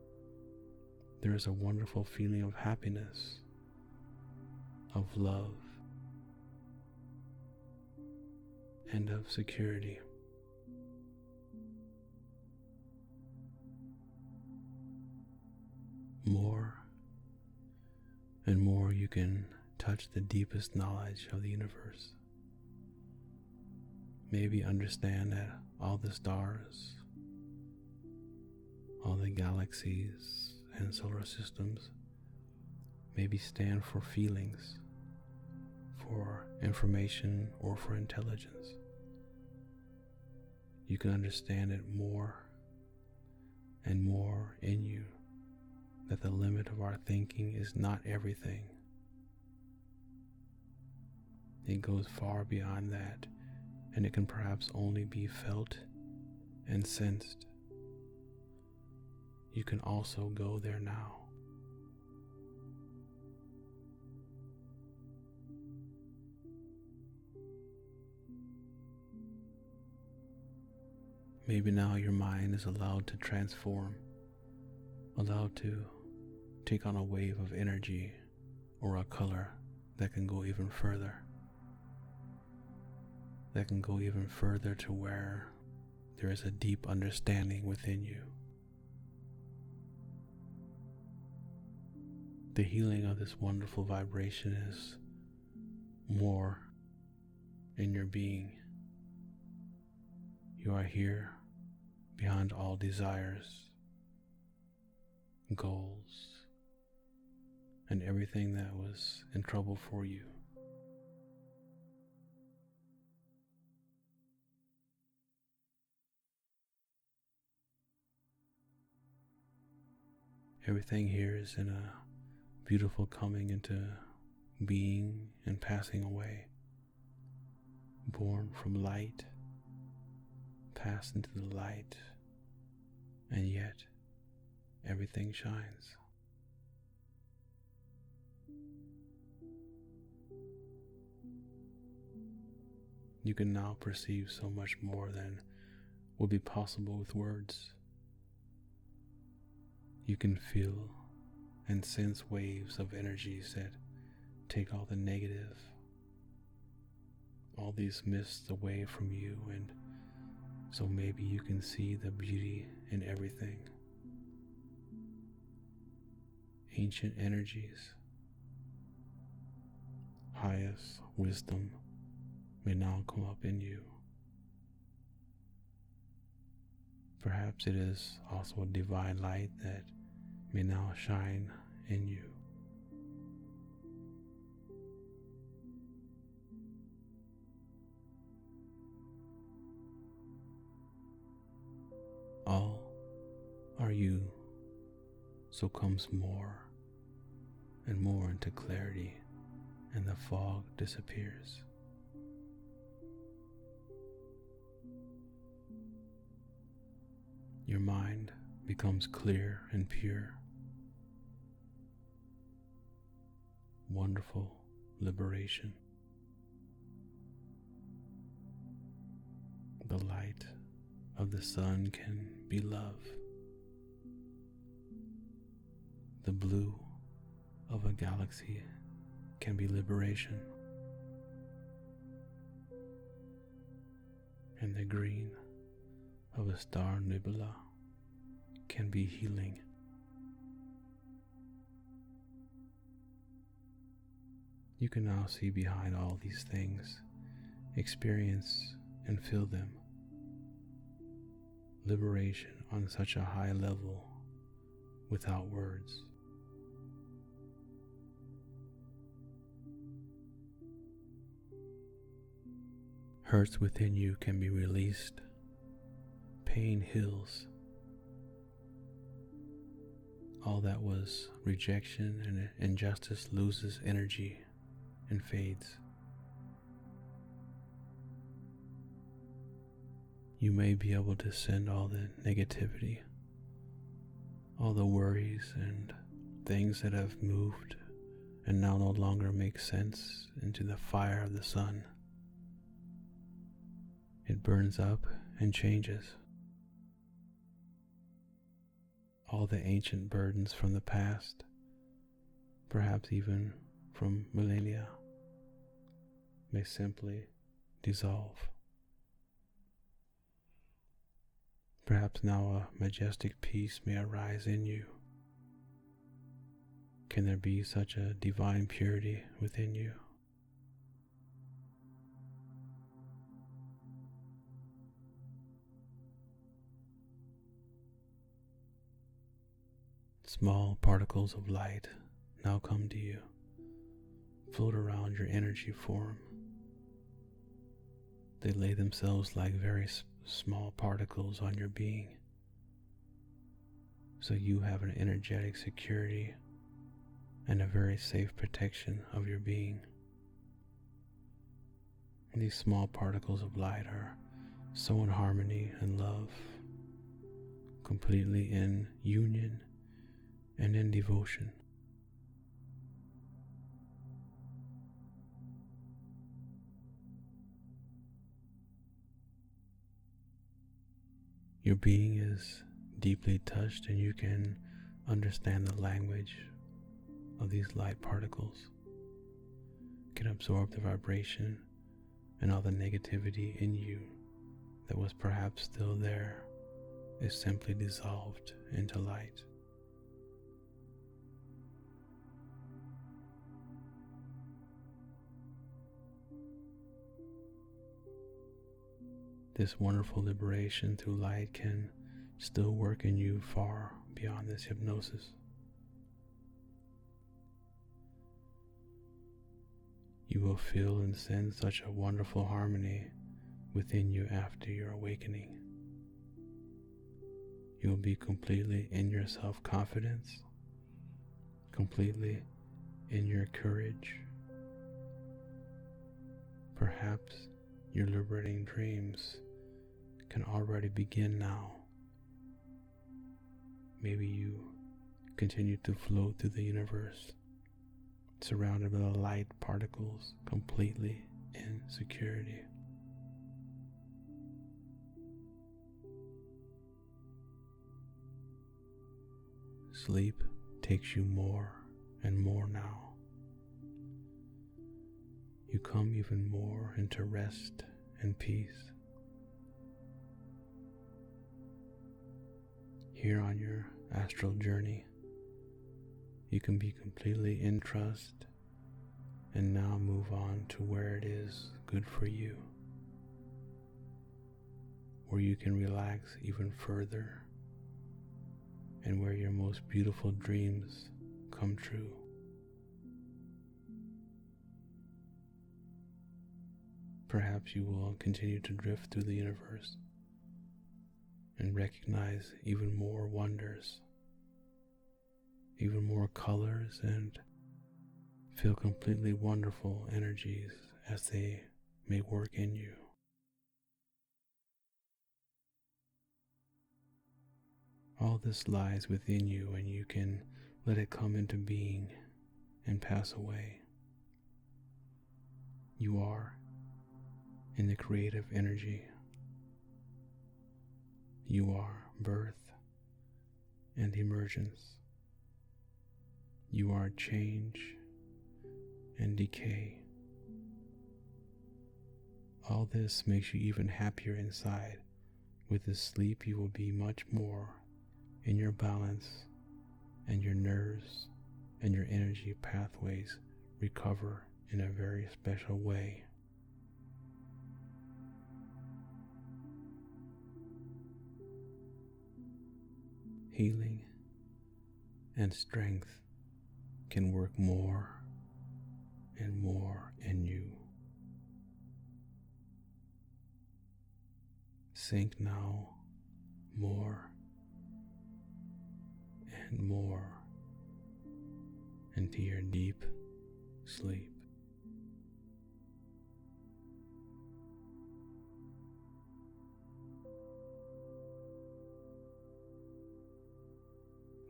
there is a wonderful feeling of happiness, of love, and of security. More and more you can touch the deepest knowledge of the universe. Maybe understand that all the stars, all the galaxies and solar systems maybe stand for feelings, for information, or for intelligence. You can understand it more and more in you, that the limit of our thinking is not everything. It goes far beyond that, and it can perhaps only be felt and sensed. You can also go there now. Maybe now your mind is allowed to transform, allowed to take on a wave of energy or a color that can go even further. That can go even further to where there is a deep understanding within you. The healing of this wonderful vibration is more in your being. You are here beyond all desires, goals, and everything that was in trouble for you. Everything here is in a beautiful coming into being and passing away. Born from light, passed into the light, and yet everything shines. You can now perceive so much more than would be possible with words. You can feel and sense waves of energies that take all the negative, all these mists away from you, and so maybe you can see the beauty in everything. Ancient energies, highest wisdom may now come up in you. Perhaps it is also a divine light that may now shine in you. All are you, so comes more and more into clarity, and the fog disappears. Your mind becomes clear and pure. Wonderful liberation. The light of the sun can be love. The blue of a galaxy can be liberation. And the green of a star nebula can be healing. You can now see behind all these things, experience and feel them. Liberation on such a high level without words. Hurts within you can be released. Pain heals. All that was rejection and injustice loses energy and fades. You may be able to send all the negativity, all the worries and things that have moved and now no longer make sense into the fire of the sun. It burns up and changes. All the ancient burdens from the past, perhaps even from millennia, may simply dissolve. Perhaps now a majestic peace may arise in you. Can there be such a divine purity within you? Small particles of light now come to you, float around your energy form. They lay themselves like very small particles on your being, so you have an energetic security and a very safe protection of your being. And these small particles of light are so in harmony and love, completely in union and in devotion. Your being is deeply touched, and you can understand the language of these light particles, can absorb the vibration and all the negativity in you that was perhaps still there is simply dissolved into light. This wonderful liberation through light can still work in you far beyond this hypnosis. You will feel and sense such a wonderful harmony within you after your awakening. You will be completely in your self-confidence, completely in your courage. Perhaps your liberating dreams can already begin now. Maybe you continue to float through the universe, surrounded by the light particles, completely in security. Sleep takes you more and more now. You come even more into rest and peace. Here on your astral journey, you can be completely in trust and now move on to where it is good for you, where you can relax even further and where your most beautiful dreams come true. Perhaps you will continue to drift through the universe and recognize even more wonders, even more colors, and feel completely wonderful energies as they may work in you. All this lies within you, and you can let it come into being and pass away. You are in the creative energy. You are birth and emergence. You are change and decay. All this makes you even happier inside. With this sleep, you will be much more in your balance, and your nerves and your energy pathways recover in a very special way. Healing and strength can work more and more in you. sink now more and more into your deep sleep.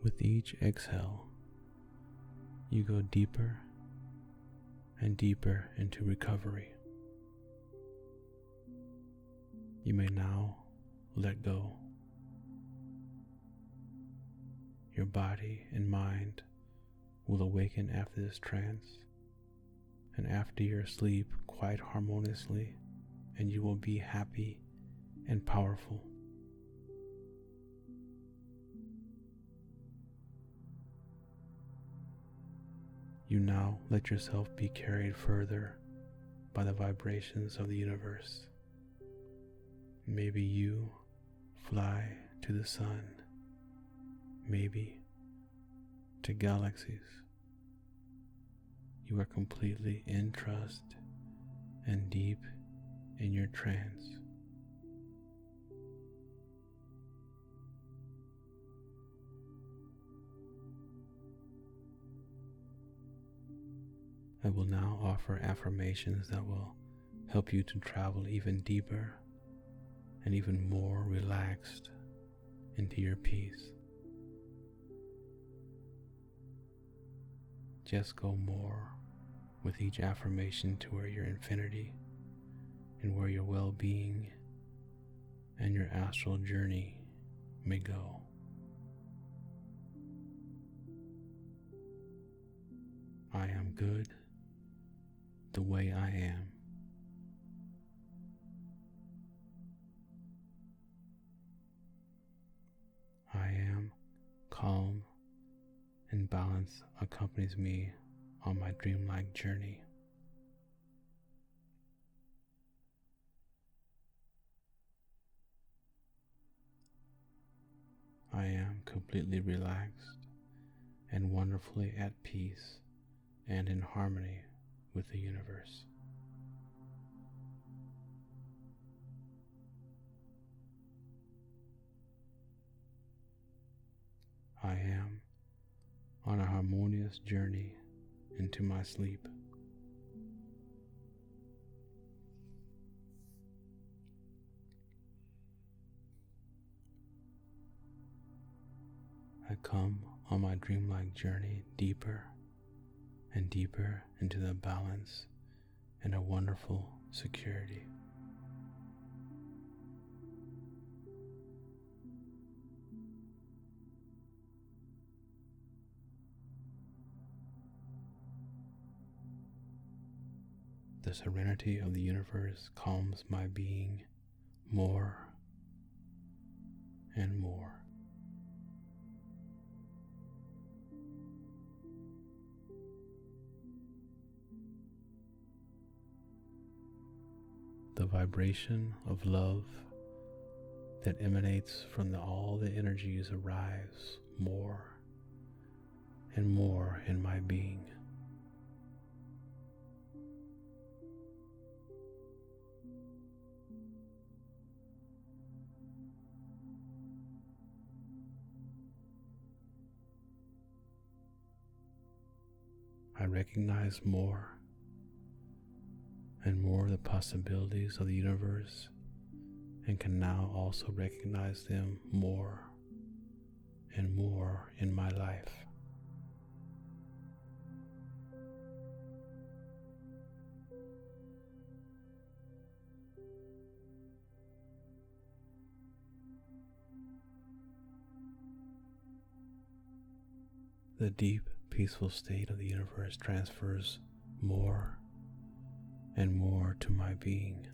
With each exhale, you go deeper and deeper into recovery. You may now let go. Your body and mind will awaken after this trance and after your sleep quite harmoniously, and you will be happy and powerful. You now let yourself be carried further by the vibrations of the universe. Maybe you fly to the sun, maybe to galaxies. You are completely in trust and deep in your trance. I will now offer affirmations that will help you to travel even deeper and even more relaxed into your peace. Just go more with each affirmation to where your infinity and where your well-being and your astral journey may go. I am good the way I am. I am calm and balance accompanies me on my dreamlike journey. I am completely relaxed and wonderfully at peace and in harmony with the universe. I am on a harmonious journey into my sleep. I come on my dreamlike journey deeper and deeper into the balance and a wonderful security. The serenity of the universe calms my being more and more. The vibration of love that emanates from all the energies arrives more and more in my being. I recognize more and more the possibilities of the universe and can now also recognize them more and more in my life. The deep, peaceful state of the universe transfers more and more to my being.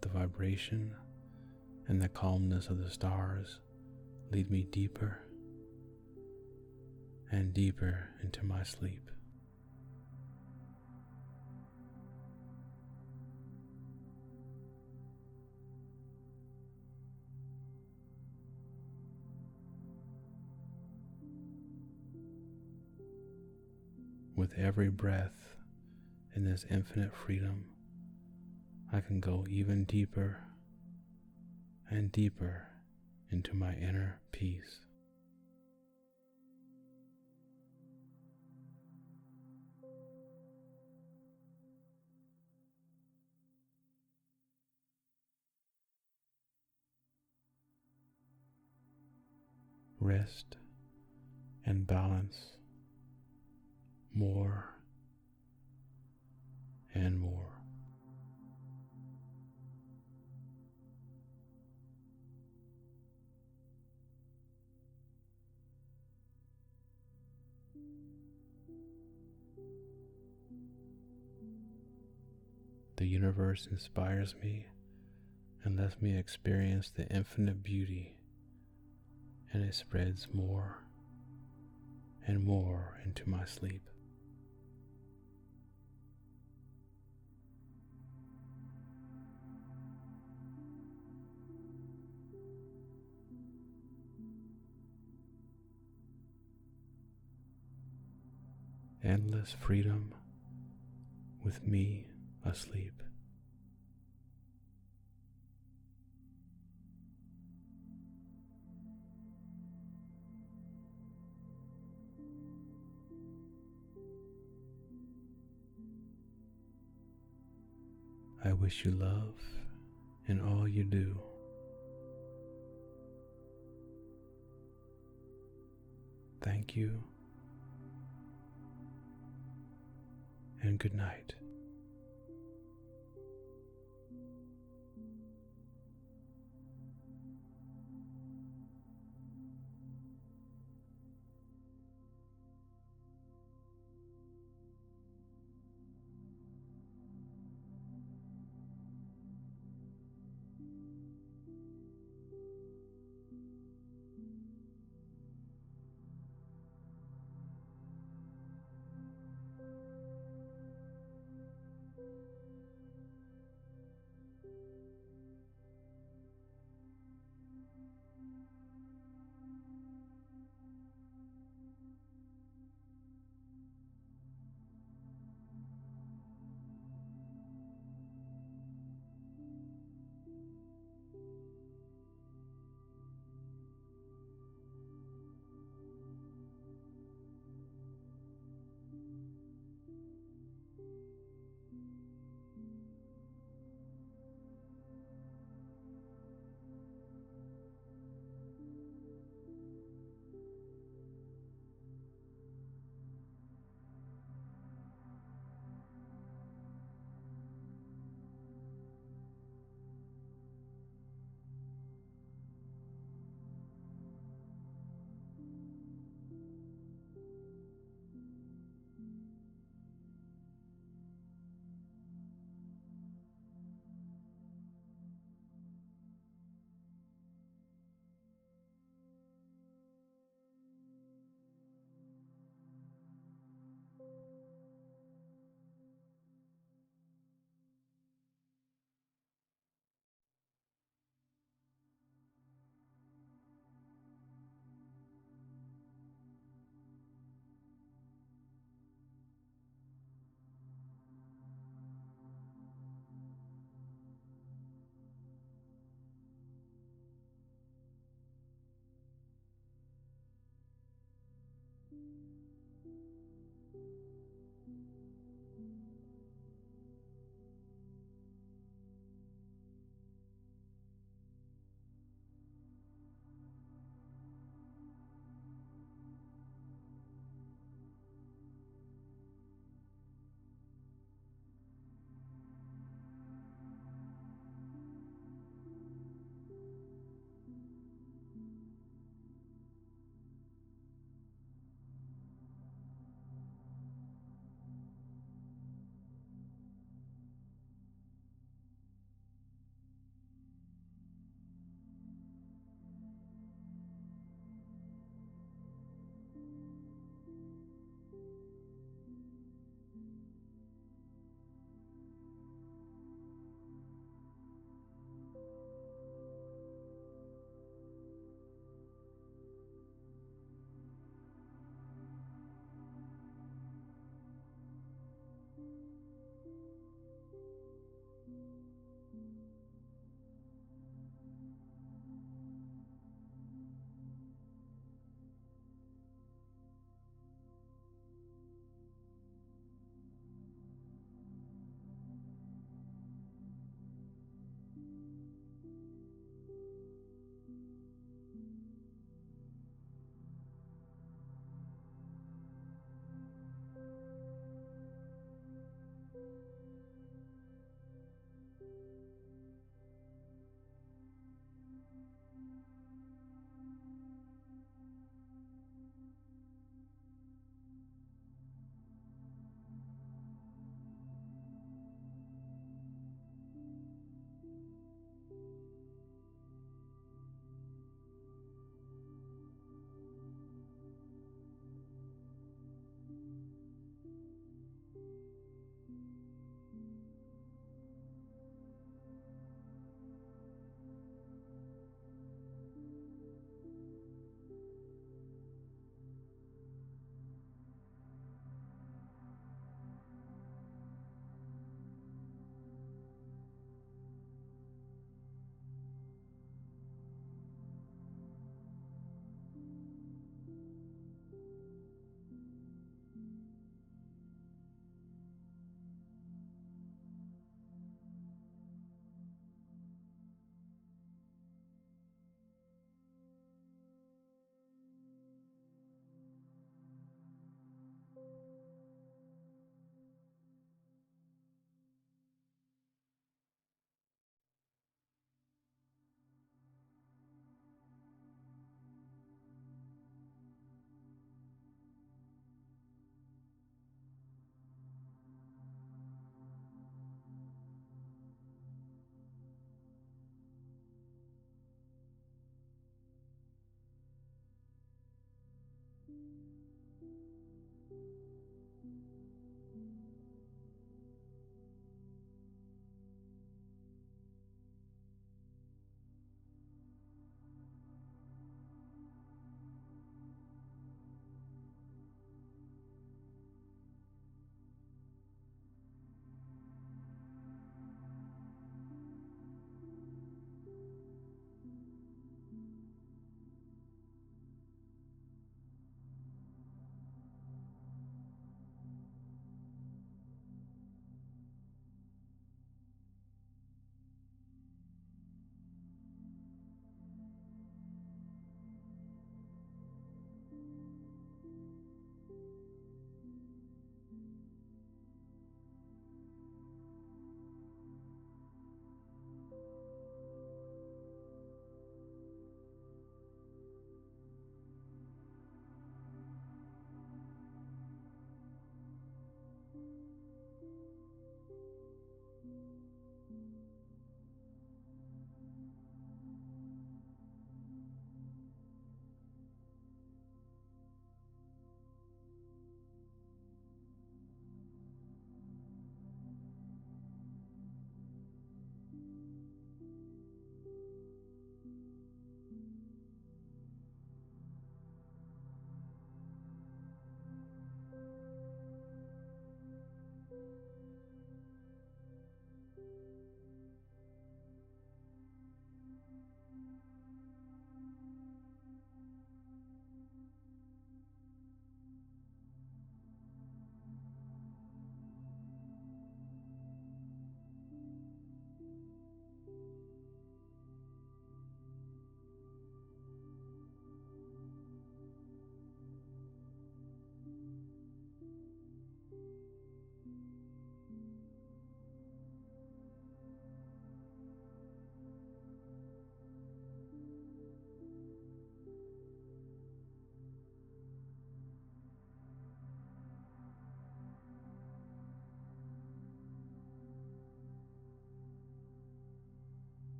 The vibration and the calmness of the stars lead me deeper and deeper into my sleep. with every breath in this infinite freedom, I can go even deeper and deeper into my inner peace. Rest and balance more and more. The universe inspires me and lets me experience the infinite beauty, and it spreads more and more into my sleep. Endless freedom with me asleep. I wish you love in all you do. Thank you and good night.